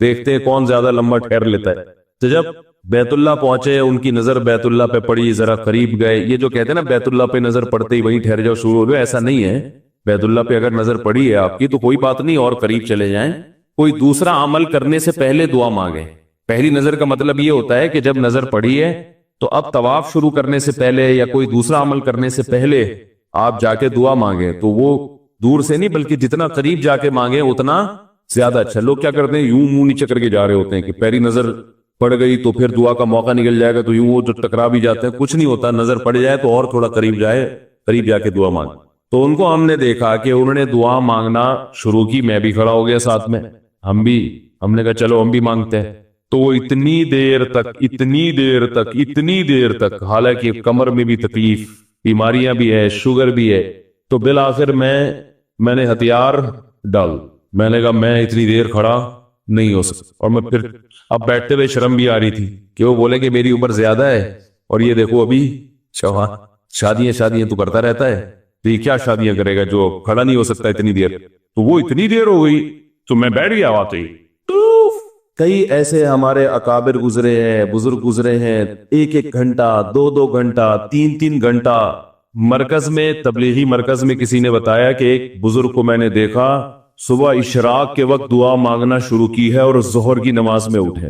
دیکھتے ہیں کون زیادہ لمبا ٹھہر لیتا ہے۔ تو جب بیت اللہ پہنچے, ان کی نظر بیت اللہ پہ پڑی, ذرا قریب گئے. یہ جو کہتے ہیں نا بیت اللہ پہ نظر پڑتے ہی وہیں ٹھہر جاؤ شروع ہو جاؤ, ایسا نہیں ہے. بیت اللہ پہ اگر نظر پڑی ہے آپ کی تو کوئی بات نہیں, اور قریب چلے جائیں. کوئی دوسرا عمل کرنے سے پہلے دعا مانگیں. پہلی نظر کا مطلب یہ ہوتا ہے کہ جب نظر پڑی ہے تو اب طواف شروع کرنے سے پہلے یا کوئی دوسرا عمل کرنے سے پہلے آپ جا کے دعا مانگیں. تو وہ دور سے نہیں بلکہ جتنا قریب جا کے مانگیں اتنا زیادہ اچھا. لوگ کیا کرتے ہیں, یوں منہ نیچے کر کے جا رہے ہوتے ہیں کہ پہلی نظر پڑ گئی تو پھر دعا کا موقع نکل جائے گا, تو یوں وہ جو ٹکرا بھی جاتے ہیں. کچھ نہیں ہوتا, نظر پڑ جائے تو اور تھوڑا قریب جائے, قریب جا کے دعا مانگ. تو ان کو ہم نے دیکھا کہ انہوں نے دعا مانگنا شروع کی, میں بھی کھڑا ہو گیا ساتھ میں, ہم نے کہا چلو ہم بھی مانگتے ہیں. تو وہ اتنی دیر تک حالانکہ کمر میں بھی تکلیف, بیماریاں بھی ہے, شوگر بھی ہے, تو بالآخر میں نے ہتھیار ڈال, میں نے کہا میں اتنی دیر کھڑا نہیں ہو سکتا. اور میں پھر اب بیٹھتے ہوئے شرم بھی آ رہی تھی کہ وہ بولے کہ میری عمر زیادہ ہے اور یہ دیکھو ابھی شادیاں تو کرتا رہتا ہے, تو یہ کیا شادیاں کرے گا جو کھڑا نہیں ہو سکتا اتنی دیر. تو وہ اتنی دیر ہو گئی تو میں بیٹھ گیا آتے ہی. کئی ایسے ہمارے اکابر گزرے ہیں, بزرگ گزرے ہیں, 1 گھنٹہ 2 گھنٹہ 3 گھنٹہ. مرکز میں, تبلیغی مرکز میں کسی نے بتایا کہ ایک بزرگ کو میں نے دیکھا صبح اشراق کے وقت دعا مانگنا شروع کی ہے اور ظہر کی نماز میں اٹھے.